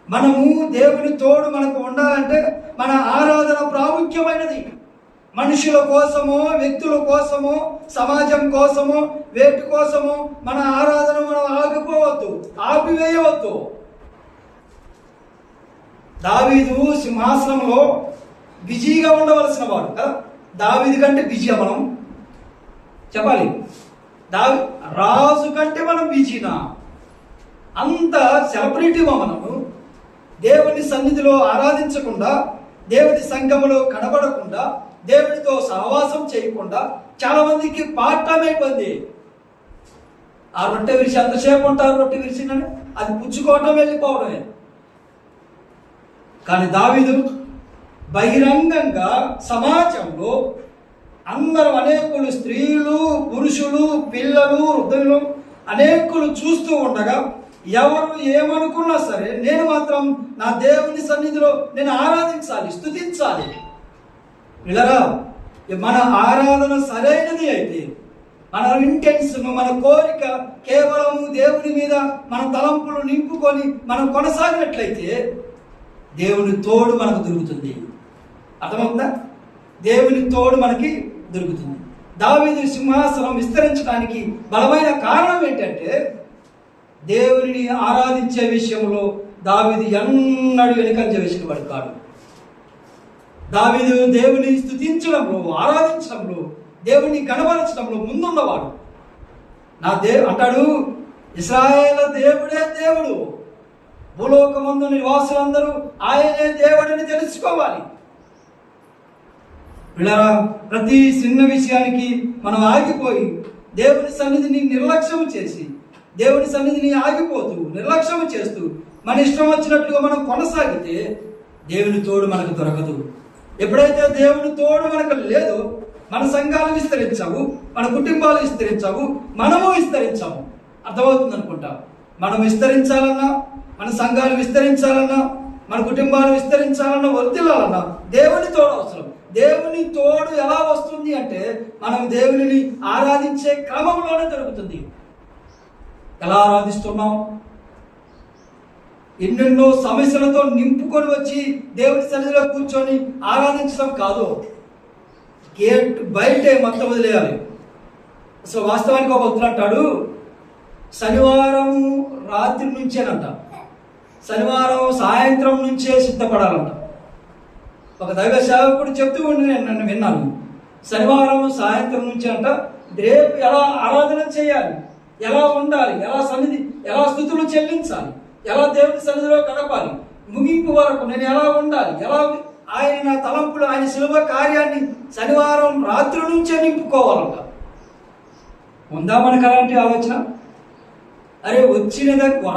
మనము దేవుని తోడు మనకు ఉండాలంటే మన ఆరాధన ప్రాముఖ్యమైనది. మనుషుల కోసమో, వ్యక్తుల కోసమో, సమాజం కోసమో, వేటి కోసమో మన ఆరాధన మనం ఆపివేయవద్దు. దావీదు సింహాసనంలో బిజీగా ఉండవలసిన వాడు కదా. దావీదు కంటే బిజీగా మనం చెప్పాలి. రాజు కంటే మనం బిజీనా? అంత సెలబ్రిటీవా మనము? దేవుని సన్నిధిలో ఆరాధించకుండా, దేవుని సంఘములో కనబడకుండా, దేవునితో సహవాసం చేయకుండా చాలా మందికి పార్ట్ టైం అయిపోయింది. ఆ రొట్టె విరిచి ఎంతసేపు ఉంటారు? రొట్టె విరిచిందని అది పుచ్చుకోవటం, వెళ్ళిపోవడమే. కానీ దావీదు బహిరంగంగా సమాజంలో అందరూ, అనేకులు, స్త్రీలు, పురుషులు, పిల్లలు, వృద్ధులు అనేకులు చూస్తూ ఉండగా ఎవరు ఏమనుకున్నా సరే నేను మాత్రం నా దేవుని సన్నిధిలో నేను ఆరాధించాలి, స్తుతించాలి. వీళ్ళరా, మన ఆరాధన సరైనది అయితే, మన ఇంటెన్షన్, మన కోరిక కేవలం దేవుని మీద మన తలంపులు నింపుకొని మనం కొనసాగినట్లయితే దేవుని తోడు మనకు దొరుకుతుంది. అర్థమవుతుందా? దేవుని తోడు మనకి దొరుకుతుంది. దావీదు సింహాసనం విస్తరించడానికి బలమైన కారణం ఏంటంటే, దేవుని ఆరాధించే విషయంలో దావీదు ఎన్నడూ వెనుకంజ వేసిన వాడు కాదు. దావీదు దేవుని స్తుతించడంలో, ఆరాధించడంలో, దేవుని కనబరచడంలో ముందున్నవాడు. అంటాడు, ఇశ్రాయేలు దేవుడే దేవుడు, భూలోకమందు నివాసులందరూ ఆయనే దేవుడిని తెలుసుకోవాలి. పిల్లరా, ప్రతి చిన్న విషయానికి మనం ఆగిపోయి దేవుని సన్నిధిని నిర్లక్ష్యం చేసి, దేవుని సన్నిధిని ఆగిపోతూ నిర్లక్ష్యం చేస్తూ మన ఇష్టం వచ్చినట్లుగా మనం కొనసాగితే దేవుని తోడు మనకు దొరకదు. ఎప్పుడైతే దేవుని తోడు మనకు లేదో మన సంఘాలు విస్తరించవు, మన కుటుంబాలు విస్తరించవు, మనము విస్తరించము. అర్థమవుతుంది అనుకుంటా. మనం విస్తరించాలన్నా, మన సంఘాలు విస్తరించాలన్నా, మన కుటుంబాలు విస్తరించాలన్నా, వర్ధిల్లాలన్నా దేవుని తోడు అవసరం. దేవుని తోడు ఎలా వస్తుంది అంటే మనం దేవునిని ఆరాధించే క్రమంలోనే దొరుకుతుంది. ఎలా ఆరాధిస్తున్నాం? ఎన్నెన్నో సమస్యలతో నింపుకొని వచ్చి దేవుని సన్నిధిలో కూర్చొని ఆరాధించడం కాదు, గేట్ బయటే మొత్తం వదిలేయాలి. అసలు వాస్తవానికి ఒక భక్తుడు అంటాడు, శనివారం రాత్రి నుంచేనంట, శనివారం సాయంత్రం నుంచే సిద్ధపడాలంట. ఒక దైవ సేవకుడు చెప్తూ ఉండి నన్ను విన్నాను. శనివారం సాయంత్రం నుంచి అంట రేపు ఎలా ఆరాధన చేయాలి, ఎలా ఉండాలి, ఎలా స్తుతులు చెల్లించాలి, ఎలా దేవుని సన్నిధిలో గడపాలి, ముగింపు వరకు నేను ఎలా ఉండాలి, ఎలా ఆయన తలంపులు, ఆయన శిలువ కార్యాన్ని శనివారం రాత్రి నుంచే నింపుకోవాలంట. ఉందా మనకు అలాంటి ఆలోచన? అరే,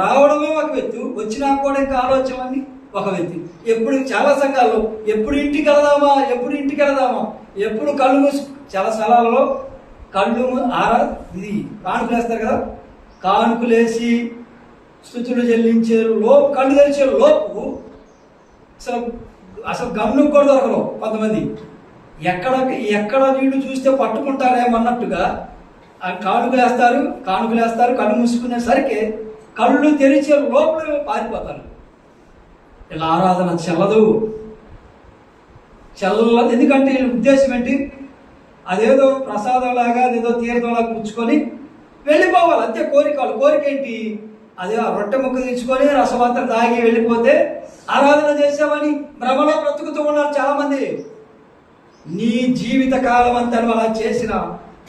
రావడమే ఒక వ్యక్తి, వచ్చినా కూడా ఇంకా ఆలోచనలన్నీ ఒక వ్యక్తి. ఎప్పుడు చాలా సంఘాల్లో ఎప్పుడు ఇంటికి వెళదామా, ఎప్పుడు కళ్ళు మూసి, చాలా స్థలాలలో కళ్ళు ఇది కానుకలు వేస్తారు కదా, కానుకలేసి స్తుతులు చెల్లించే లోపు, కళ్ళు తెరిచే లోపు అసలు గమనం కూడా దొరకరు కొంతమంది. ఎక్కడ వీళ్ళు చూస్తే పట్టుకుంటారేమన్నట్టుగా కానుకలు వేస్తారు, కళ్ళు మూసుకునేసరికి కళ్ళు తెరిచే లోపల పారిపోతారు. ఇలా ఆరాధన చెల్లదు. ఎందుకంటే వీళ్ళ ఉద్దేశం ఏంటి? అదేదో ప్రసాదంలాగా, అదేదో తీర్థంలాగా పుచ్చుకొని వెళ్ళిపోవాలి అంతే. కోరిక ఏంటి? అదే ఆ రొట్టె ముక్క తీసుకొని రసవంతం తాగి వెళ్ళిపోతే ఆరాధన చేసామని భ్రమలో బ్రతుకుతూ ఉన్నారు చాలా మంది. నీ జీవిత కాలం అంతా అలా చేసిన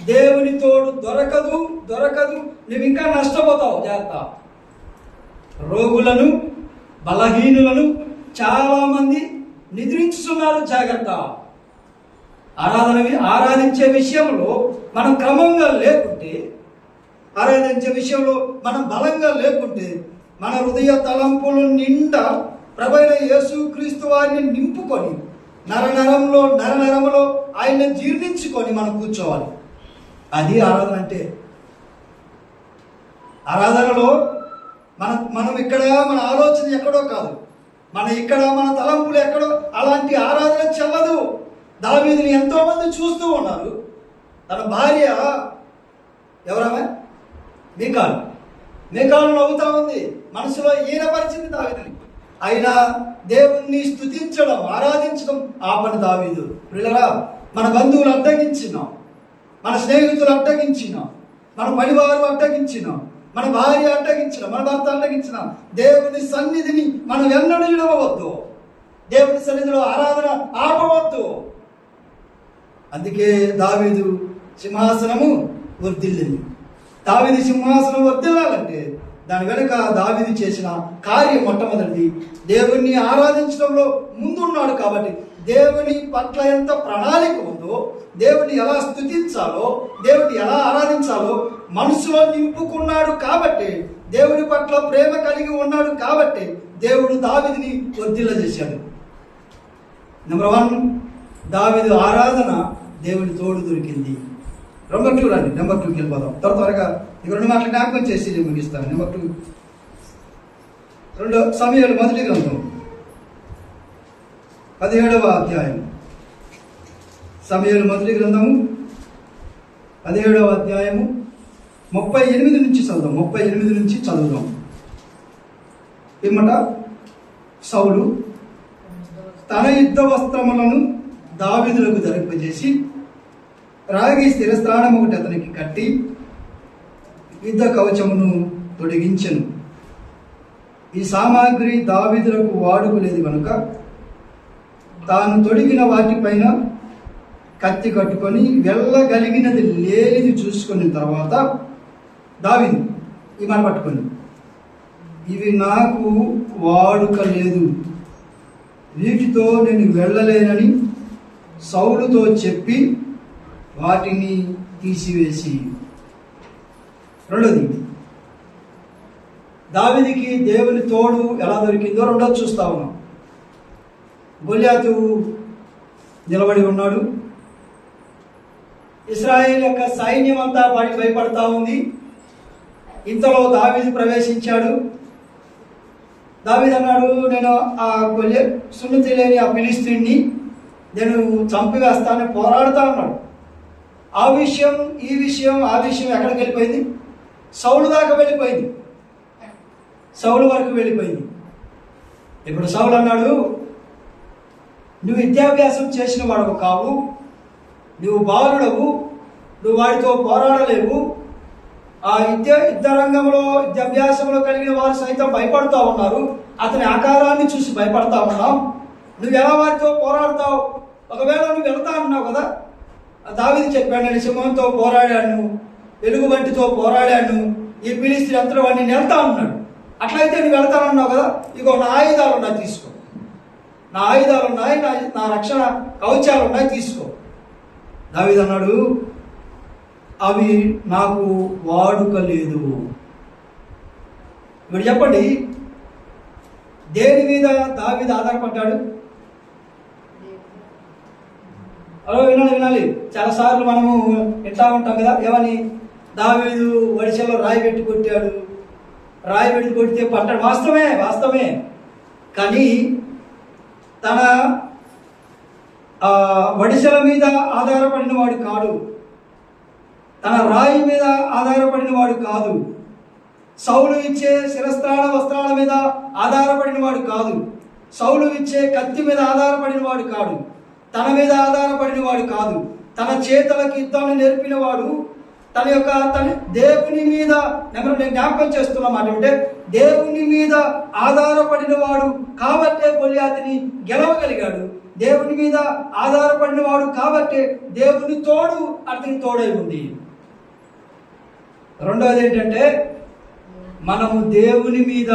దేవుని తోడు దొరకదు. నువ్వు ఇంకా నష్టపోతావు. జాగ్రత్త. రోగులను, బలహీనులను చాలా మంది నిద్రించుతున్నారు. జాగ్రత్త. ఆరాధించే విషయంలో మనం క్రమంగా లేకుంటే, ఆరాధించే విషయంలో మనం బలంగా లేకుంటే, మన హృదయ తలంపులు నిండా ప్రభువైన యేసుక్రీస్తు వారిని నింపుకొని నరనరములో ఆయన్ని జీర్ణించుకొని మనం కూర్చోవాలి. అది ఆరాధన అంటే. ఆరాధనలో మనం ఇక్కడ, మన ఆలోచన ఎక్కడో కాదు, మన తలంపులు ఎక్కడో. అలాంటి ఆరాధన చెల్లదు. దావీదుని ఎంతో మంది చూస్తూ ఉన్నారు. తన భార్య ఎవరమే? మీకాలు నవ్వుతా ఉంది. మనసులో ఈయనపరిచింది దావీదుని. అయినా దేవుణ్ణి స్తుతించడం, ఆరాధించడం ఆపని దావీదు. పిల్లరా, మన బంధువులు అడ్డగించిన, మన స్నేహితులు అడ్డగించిన, మన పనివారు అడ్డగించిన, మన భార్య అడ్డగించిన, మన భర్త అడ్డగించిన దేవుని సన్నిధిని మనం ఎన్నడూ విడవవద్దు. దేవుని సన్నిధిలో ఆరాధన ఆపవద్దు. అందుకే దావీదు సింహాసనము వర్ధిల్లింది. దావీదు సింహాసనం వర్ధిల్లాలంటే దాని వెనుక దావీదు చేసిన కార్యం మొట్టమొదటిది దేవుణ్ణి ఆరాధించడంలో ముందున్నాడు. కాబట్టి దేవుని పట్ల ఎంత ప్రణాళిక ఉందో, దేవుని ఎలా స్తుతించాలో, దేవుని ఎలా ఆరాధించాలో మనసులో నింపుకున్నాడు. కాబట్టి దేవుని పట్ల ప్రేమ కలిగి ఉన్నాడు. కాబట్టి దేవుడు దావీదుని వర్ధిల్ల చేశాడు. నెంబర్ 1, దావీదు ఆరాధన దేవుని తోడు దొరికింది. నెంబర్ 2 రండి, నెంబర్ 2కి వెళ్ళిపోదాం. త్వరగా ఇక 2 మాటలు జ్ఞాపకం చేసి నేను ముగిస్తాను. నెంబర్ 2, 2 సమూయేలు మొదటి గ్రంథం 17వ అధ్యాయం. సమూయేలు మొదటి గ్రంథము 17వ అధ్యాయము 38 నుంచి చదువుదాం. 38 నుంచి చదువుదాం. పిమ్మట సౌలు తన యుద్ధ వస్త్రములను దావీదులకు ధరింపజేసి రాగి స్థిరస్థానం ఒకటి అతనికి కట్టి యుద్ధ కవచమును తొడిగించెను. ఈ సామాగ్రి దావీదులకు వాడుకోలేదు కనుక తాను తొడిగిన వాటిపైన కత్తి కట్టుకొని వెళ్ళగలిగినది లేనిది చూసుకున్న తర్వాత దావీదు ఈ మాట పట్టుకొని, ఇవి నాకు వాడుక లేదు, వీటితో నేను వెళ్ళలేనని సౌలుతో చెప్పి వాటిని తీసివేసి. 2, దావీదుకి దేవుని తోడు ఎలా దొరికిందో 2 చూస్తా ఉన్నాం. గొల్యాతు నిలబడి ఉన్నాడు. ఇశ్రాయేల్ యొక్క సైన్యం అంతా వాడికి భయపడతా ఉంది. ఇంతలో దావీదు ప్రవేశించాడు. దావీదు అన్నాడు, నేను ఆ సున్నతి లేని ఆ ఫిలిష్తీయుణ్ణి నేను చంపివేస్తానని పోరాడుతా ఉన్నాడు. ఆ విషయం ఈ విషయం ఆ విషయం ఎక్కడికి వెళ్ళిపోయింది? సౌలు దాకా వెళ్ళిపోయింది, సౌలు వరకు వెళ్ళిపోయింది. ఇప్పుడు సౌలు అన్నాడు, నువ్వు విద్యాభ్యాసం చేసిన వాడవు కావు, నువ్వు బాలుడవు, నువ్వు వాడితో పోరాడలేవు. ఆ యుద్ధ రంగంలో విద్యాభ్యాసంలో కలిగిన వారు సైతం భయపడుతూ ఉన్నారు. అతని ఆకారాన్ని చూసి భయపడతా ఉన్నాం. నువ్వు ఎలా వారితో పోరాడతావు? ఒకవేళ నువ్వు వెళ్తా అన్నావు కదా, దావీదు చెప్పాడు, నేను సింహంతో పోరాడాను, ఎలుగుబంటితో పోరాడాను, ఈ ఫిలిష్తీయులు అంతా వాడిని వెళ్తా ఉన్నాడు. అట్లయితే నువ్వు వెళ్తానన్నావు కదా, ఇగో నా ఆయుధాలు ఉన్నాయి తీసుకో, నా ఆయుధాలు ఉన్నాయి, నా రక్షణ కవచాలు ఉన్నాయి తీసుకో. దావీదు అన్నాడు, అవి నాకు వాడుక లేదు. ఇప్పుడు చెప్పండి, దేని మీద దావీదు ఆధారపడ్డాడు? అలా వినాలి. చాలాసార్లు మనము ఎట్లా ఉంటాం కదా, ఏమని, దావీదు వడిసెలో రాయి పెట్టి కొట్టాడు, రాయి పెట్టి కొడితే పట్టాడు. వాస్తవమే. కానీ తన వడిసెల మీద ఆధారపడిన వాడు కాదు, తన రాయి మీద ఆధారపడిన వాడు కాదు, సౌలు ఇచ్చే శిరస్త్రాణ వస్త్రాల మీద ఆధారపడిన వాడు కాదు, సౌలు ఇచ్చే కత్తి మీద ఆధారపడిన వాడు కాదు, తన మీద ఆధారపడిన వాడు కాదు, తన చేతులకు యుద్ధాన్ని నేర్పిన వాడు, తన దేవుని మీద నేను జ్ఞాపకం చేస్తున్న మాట అంటే దేవుని మీద ఆధారపడిన వాడు కాబట్టే గొల్యాతుని గెలవగలిగాడు. దేవుని మీద ఆధారపడిన వాడు కాబట్టే దేవుని తోడు అతని తోడై ఉంది. 2వది ఏంటంటే, మనము దేవుని మీద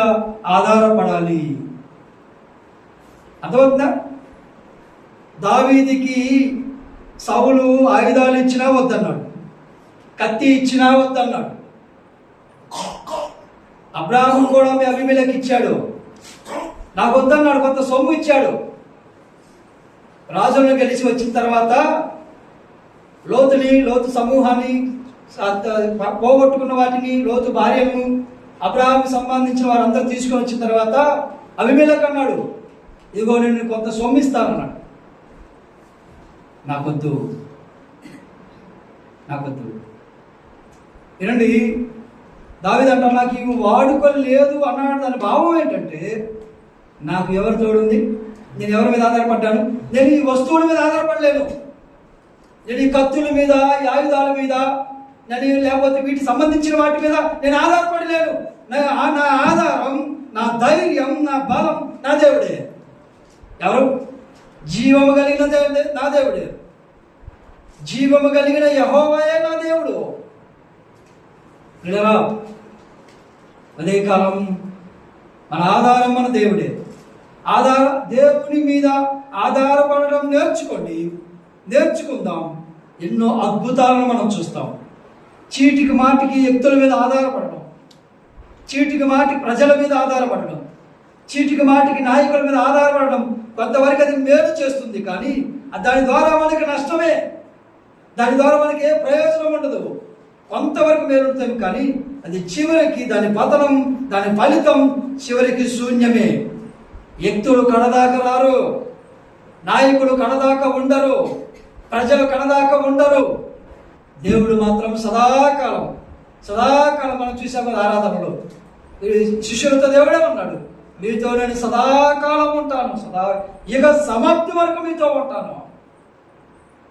ఆధారపడాలి. అర్థమవుతుందా? దావీదుకి సౌలు ఆయుధాలు ఇచ్చినా వద్దన్నాడు, కత్తి ఇచ్చినా వద్దన్నాడు. అబ్రాహాము కూడా అబీమెలెకు ఇచ్చాడు, నాకు వద్దన్నాడు. కొంత సొమ్ము ఇచ్చాడు. రాజులను గెలిచి వచ్చిన తర్వాత లోతు సమూహాన్ని పోగొట్టుకున్న వాటిని, లోతు భార్యను, అబ్రాహాముకి సంబంధించిన వారందరూ తీసుకొని వచ్చిన తర్వాత అబీమెలెకు అన్నాడు, ఇదిగో నేను కొంత సొమ్ము ఇస్తానన్నాడు. నాకొద్దు. ఏనండి, దావీదు అంటారు, నాకు ఇవి వాడుక లేదు అన్నాడు. దాని భావం ఏంటంటే, నాకు ఎవరి తోడుంది? నేను ఎవరి మీద ఆధారపడ్డాను? నేను ఈ వస్తువుల మీద ఆధారపడలేను. నేను ఈ కత్తుల మీద, ఈ ఆయుధాల మీద, నేను లేకపోతే వీటికి సంబంధించిన వాటి మీద నేను ఆధారపడలేను. నా ఆధారం, నా ధైర్యం, నా బలం నా దేవుడే. ఎవరు? జీవము కలిగిన దేవుడే నా దేవుడే. జీవము కలిగిన యెహోవాయే నా దేవుడు. వినరా? అదే కాలం మన ఆధారం మన దేవుడే. దేవుని మీద ఆధారపడడం నేర్చుకోండి, నేర్చుకుందాం. ఎన్నో అద్భుతాలను మనం చూస్తాం. చీటికి మాటికి వ్యక్తుల మీద ఆధారపడడం, చీటికి మాటికి ప్రజల మీద ఆధారపడడం, చీటికి మాటికి నాయకుల మీద ఆధారపడడం కొంతవరకు అది మేలు చేస్తుంది, కానీ దాని ద్వారా మనకి నష్టమే. దాని ద్వారా మనకి ఏ ప్రయోజనం ఉండదు. కొంతవరకు మేలు ఉంటుంది, కానీ అది చివరికి దాని పతనం, దాని ఫలితం చివరికి శూన్యమే. వ్యక్తులు కడదాకా రారు, నాయకులు కడదాకా ఉండరు, ప్రజలు కడదాకా ఉండరు. దేవుడు మాత్రం సదాకాలం మనం చూసాము ఆరాధనలో. శిష్యులతో దేవుడే ఉన్నాడు, మీతో నేను సదాకాలం ఉంటాను, ఇక సమాప్తి వరకు మీతో ఉంటాను.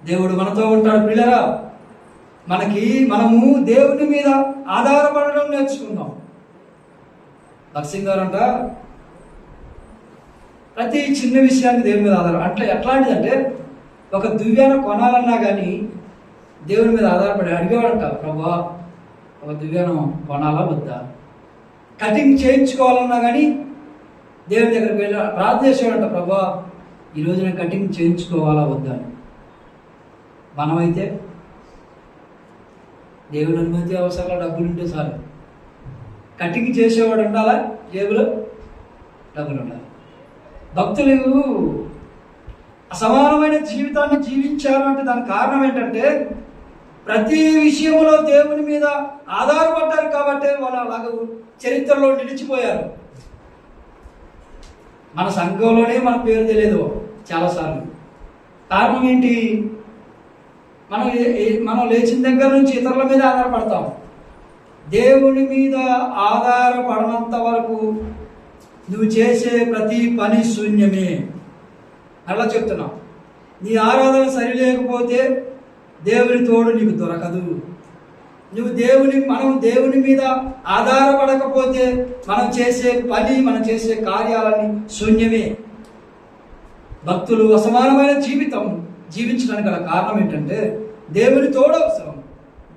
దేవుడు మనతో ఉంటాడు. పిల్లరా, మనము దేవుని మీద ఆధారపడడం నేర్చుకుందాం. భక్సింగ్ గారు అంట ప్రతి చిన్న విషయాన్ని దేవుని మీద ఆధారం. ఎట్లాంటిదంటే ఒక దివ్యాన్ని కొనాలన్నా కానీ దేవుని మీద ఆధారపడి అడిగేవాడంట, ప్రభా ఒక దివ్యానం కొనాలా వద్దా? కటింగ్ చేయించుకోవాలన్నా కానీ దేవుని దగ్గరికి వెళ్ళి ప్రార్థన చేసేవాడంట, ప్రభా ఈరోజు నేను కటింగ్ చేయించుకోవాలా వద్దా అని. మనమైతే దేవుని అనుమతి అవసరంలో డబ్బులు ఉంటే చాలు. కటింగ్ చేసేవాడు ఉండాలా, జేబులో డబ్బులు ఉండాలి. భక్తులు అసమానమైన జీవితాన్ని జీవించారు అంటే దానికి కారణం ఏంటంటే ప్రతి విషయంలో దేవుని మీద ఆధారపడ్డారు కాబట్టి వాళ్ళు అలాగ చరిత్రలో నిలిచిపోయారు. మన సంఘంలోనే మన పేరు తెలియదు చాలాసార్లు. కారణం ఏంటి? మనం లేచిన దగ్గర నుంచి ఇతరుల మీద ఆధారపడతాం. దేవుని మీద ఆధారపడనంత వరకు నువ్వు చేసే ప్రతి పని శూన్యమే. అలా చెప్తున్నాం. నీ ఆరాధన సరిలేకపోతే దేవుని తోడు నీకు దొరకదు. మనం దేవుని మీద ఆధారపడకపోతే మనం చేసే పని, మనం చేసే కార్యాలన్నీ శూన్యమే. భక్తులు అసమానమైన జీవితం జీవించడానికి గల కారణం ఏంటంటే దేవుని తోడు అవసరం.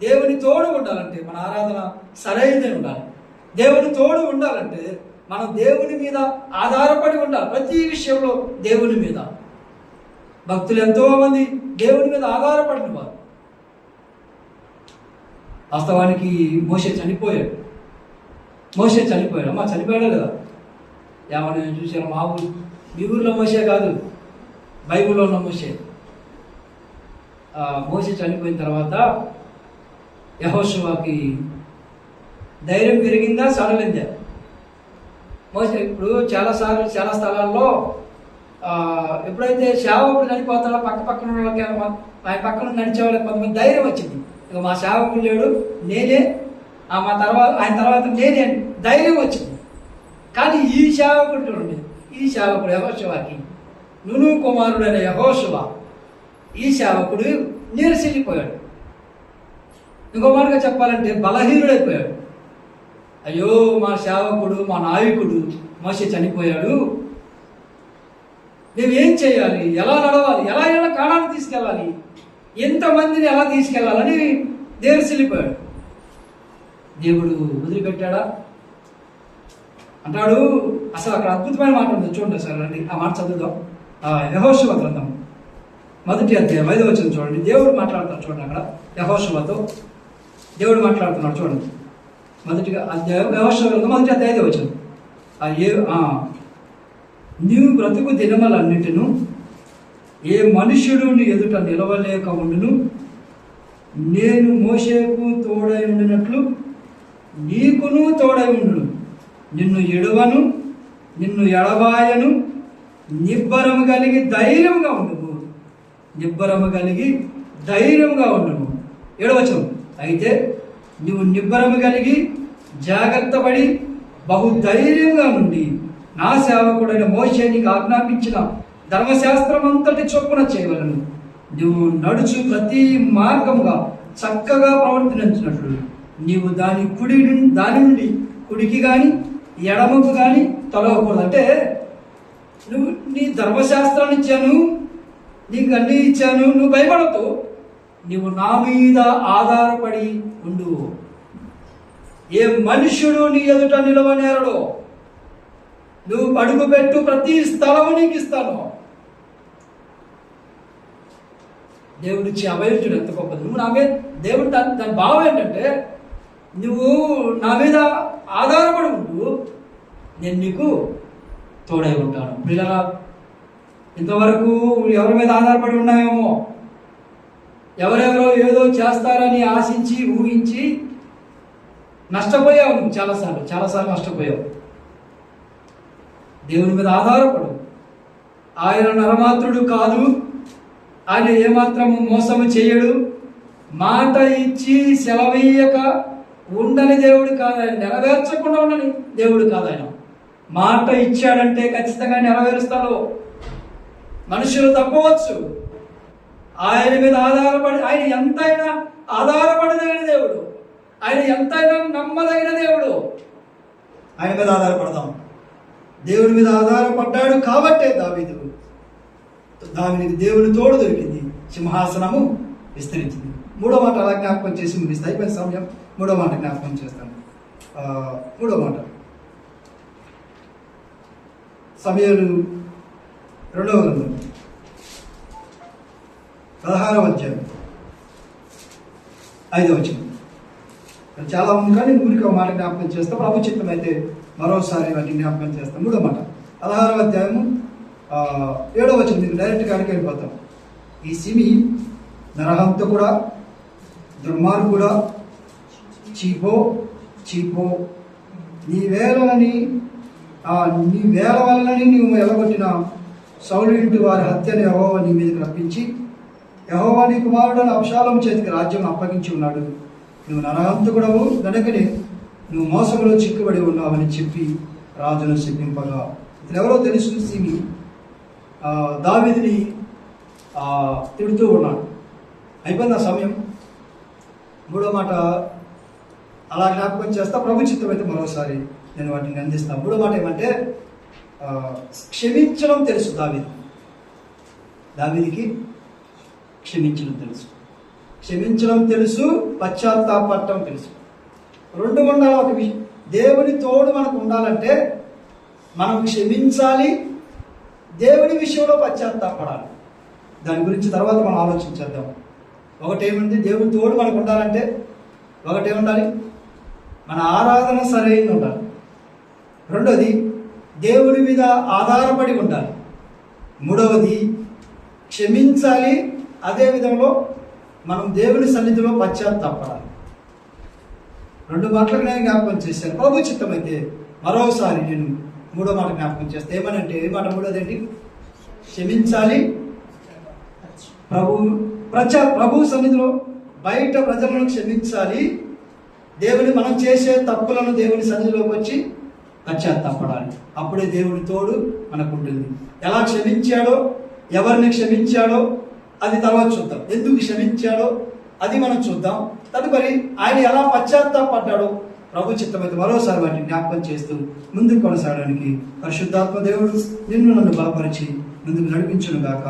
దేవుని తోడు ఉండాలంటే మన ఆరాధన సరైనది ఉండాలి. దేవుని తోడు ఉండాలంటే మనం దేవుని మీద ఆధారపడి ఉండాలి. ప్రతి విషయంలో దేవుని మీద. భక్తులు ఎంతో మంది దేవుని మీద ఆధారపడిన వారు. వాస్తవానికి మోషే చనిపోయాడు. అమ్మా చనిపోయాడు కదా. ఏమన్నా చూసారు? మా ఊరు, మీ ఊరిలో మోషే కాదు, బైబిల్లో ఉన్న మోషే. మోషే చనిపోయిన తర్వాత యెహోషువకి ధైర్యం పెరిగిందా, సడలిందా? మోషే ఇప్పుడు చాలా స్థలాల్లో ఎప్పుడైతే సేవకుడు చనిపోతాడో పక్కన వాళ్ళకి, ఆయన పక్కన నడిచే వాళ్ళకి కొంతమంది ధైర్యం వచ్చింది. ఇక మా సేవకుడు లేడు, నేనే ఆయన తర్వాత నేనే ధైర్యం వచ్చింది. కానీ ఈ సేవకుడు చూడండి, ఈ సేవకుడు యెహోషువకి, నూను కుమారుడైన యెహోషువ, ఈ సేవకుడు నీరసిల్లిపోయాడు. ఇంకో మాటగా చెప్పాలంటే బలహీనుడైపోయాడు. అయ్యో మా సేవకుడు, మా నాయకుడు మోషే చనిపోయాడు, మేమేం చేయాలి, ఎలా నడవాలి, ఎలా కాలాన్ని తీసుకెళ్ళాలి, ఎంతమందిని ఎలా తీసుకెళ్ళాలని నీరసిల్లిపోయాడు. దేవుడు వదిలిపెట్టాడా? అంటాడు. అసలు అక్కడ అద్భుతమైన మాట ఉంది, చూడండి సార్, రండి ఆ మాట చదువుదాం. యెహోషువ గ్రంథం 1వ అధ్యాయం 5వ వచనం చూడండి. దేవుడు మాట్లాడుతాడు చూడండి. అక్కడ యెహోషువతో దేవుడు మాట్లాడుతున్నాడు చూడండి. మొదటిగా అధ్యాయం యెహోషువ గ్రంథం 1వ అధ్యాయం 5వ వచనం. నీవు బ్రతుకు దినములన్నిటిను ఏ మనుష్యుడు నీ ఎదుట నిలవలేక ఉండును, నేను మోషేకు తోడై ఉండినట్లు నీకును తోడై ఉండును, నిన్ను ఎడవను, నిన్ను ఎడబాయను, నిబ్బరము కలిగి ధైర్యంగా ఉండును. నిబ్బరము కలిగి ధైర్యంగా ఉండును. 7వ వచనం. అయితే నువ్వు నిబ్బరము కలిగి జాగ్రత్త పడి బహుధైర్యంగా నుండి నా సేవకుడైన మోషే నీకు ఆజ్ఞాపించిన ధర్మశాస్త్రం అంతటి చొప్పున చేయవలను. నువ్వు నడుచు ప్రతి మార్గంగా చక్కగా ప్రవర్తించినట్లు నీవు దాని నుండి కుడికి కానీ ఎడమకు కానీ తొలగకూడదు. అంటే నువ్వు నీ ధర్మశాస్త్రాన్ని ఇచ్చాను, నీకు అన్నీ ఇచ్చాను, నువ్వు భయపడతో, నువ్వు నా మీద ఆధారపడి ఉండు. ఏ మనుష్యుడు నీ ఎదుట నిలవనేరడో, నువ్వు అడుగు పెట్టు ప్రతి స్థలము నీకు ఇస్తాను. దేవుడిచ్చి అభయించుడు ఎంత గొప్పది. నువ్వు నా మీద దేవుడు దాని భావం ఏంటంటే నువ్వు నా మీద ఆధారపడి ఉండు, నేను నీకు తోడై ఉంటాను. పిల్లల ఇంతవరకు ఎవరి మీద ఆధారపడి ఉన్నామేమో, ఎవరెవరో ఏదో చేస్తారని ఆశించి ఊహించి నష్టపోయావు. నువ్వు చాలాసార్లు నష్టపోయావు. దేవుని మీద ఆధారపడు. ఆయన నరమాత్రుడు కాదు, ఆయన ఏమాత్రము మోసము చేయడు. మాట ఇచ్చి సెలవీయక ఉండని దేవుడు కాదు ఆయన, నెరవేర్చకుండా ఉండని దేవుడు కాదు ఆయన. మాట ఇచ్చాడంటే ఖచ్చితంగా నెరవేరుస్తాడు. మనుషులు తప్పవచ్చు, ఆయన మీద ఆధారపడి, ఆయన ఎంతైనా ఆధారపడదగిన దేవుడు, ఆయన ఎంతైనా నమ్మదగిన దేవుడు. ఆయన మీద ఆధారపడదాం. దేవుడి మీద ఆధారపడ్డాడు కాబట్టే దావీదుకి దేవుని తోడు దొరికింది, సింహాసనము విస్తరించింది. మూడో మాట అలా జ్ఞాపకం చేసి ముగిస్తే అయిపోయిన సమయం. మూడో మాట జ్ఞాపకం చేస్తాను. మూడో మాట సమయాలు 2వ గ్రంథం 16వ అధ్యాయం 5వ వచనం. చాలా ఉంది కానీ ఊరికి ఒక మాట జ్ఞాపకం చేస్తాం. ప్రభు చిత్తం అయితే మరోసారి వాటిని జ్ఞాపకం చేస్తాం. మూడో మాట 16వ అధ్యాయము 7వ వచనం. మీకు డైరెక్ట్గా అడిగి వెళ్ళిపోతాం. ఈ సిమి నరహంతకుడా, దుర్మార్గుడా, చీపో నీ వేల వలనని నీవు ఎలగొట్టిన సౌలు ఇంటి వారి హత్యని యెహోవా నీ మీదకి రప్పించి యెహోవా నీ కుమారుడని అబ్షాలోము చేతికి రాజ్యం అప్పగించి ఉన్నాడు. నువ్వు నరహంతకుడవు గనుకనే నువ్వు మోసంలో చిక్కుబడి ఉన్నావని చెప్పి రాజును శపింపగా, ఇతను ఎవరో తెలుసు, సిమి దావీదుని తిడుతూ ఉన్నాడు. అయిపోయింది ఆ సమయం. మూడో మాట అలా జ్ఞాపకం చేస్తా. ప్రభు చిత్తం అయితే మరోసారి నేను వాటిని అందిస్తాను. మూడో మాట ఏమంటే క్షమించడం తెలుసు. దావీదుకి క్షమించడం తెలుసు, పశ్చాత్తాపడటం తెలుసు. రెండు ఉండాలి. ఒక విషయం, దేవుని తోడు మనకు ఉండాలంటే మనం క్షమించాలి, దేవుని విషయంలో పశ్చాత్తాపడాలి. దాని గురించి తర్వాత మనం ఆలోచించేద్దాం. ఒకటేముంది, దేవుని తోడు మనకు ఉండాలంటే ఒకటే ఉండాలి, మన ఆరాధన సరైనది ఉండాలి. రెండోది, దేవుని మీద ఆధారపడి ఉండాలి. మూడవది, క్షమించాలి. అదే విధంలో మనం దేవుని సన్నిధిలో పశ్చాత్తాపడాలి. రెండు మాటలకు నేను జ్ఞాపకం చేశాను. ప్రభు చిత్తం అయితే మరోసారి నేను మూడో మాట జ్ఞాపకం చేస్తే ఏమనంటే, ఏ మాట మూడోది ఏంటి? క్షమించాలి. ప్రభు సన్నిధిలో బయట ప్రజలను క్షమించాలి. మనం చేసే తప్పులను దేవుని సన్నిధిలోకి వచ్చి పశ్చాత్తాపడాలి. అప్పుడే దేవుడి తోడు మనకు ఉంటుంది. ఎలా క్షమించాడో, ఎవరిని క్షమించాడో అది తర్వాత చూద్దాం. ఎందుకు క్షమించాడో అది మనం చూద్దాం. తదుపరి ఆయన ఎలా పశ్చాత్తాపడ్డాడో ప్రభు చిత్తమైతే మరోసారి వాటిని జ్ఞాపకం చేస్తూ ముందుకు కొనసాగడానికి పరిశుద్ధాత్మ దేవుడు నన్ను బలపరిచి ముందుకు నడిపించును గాక.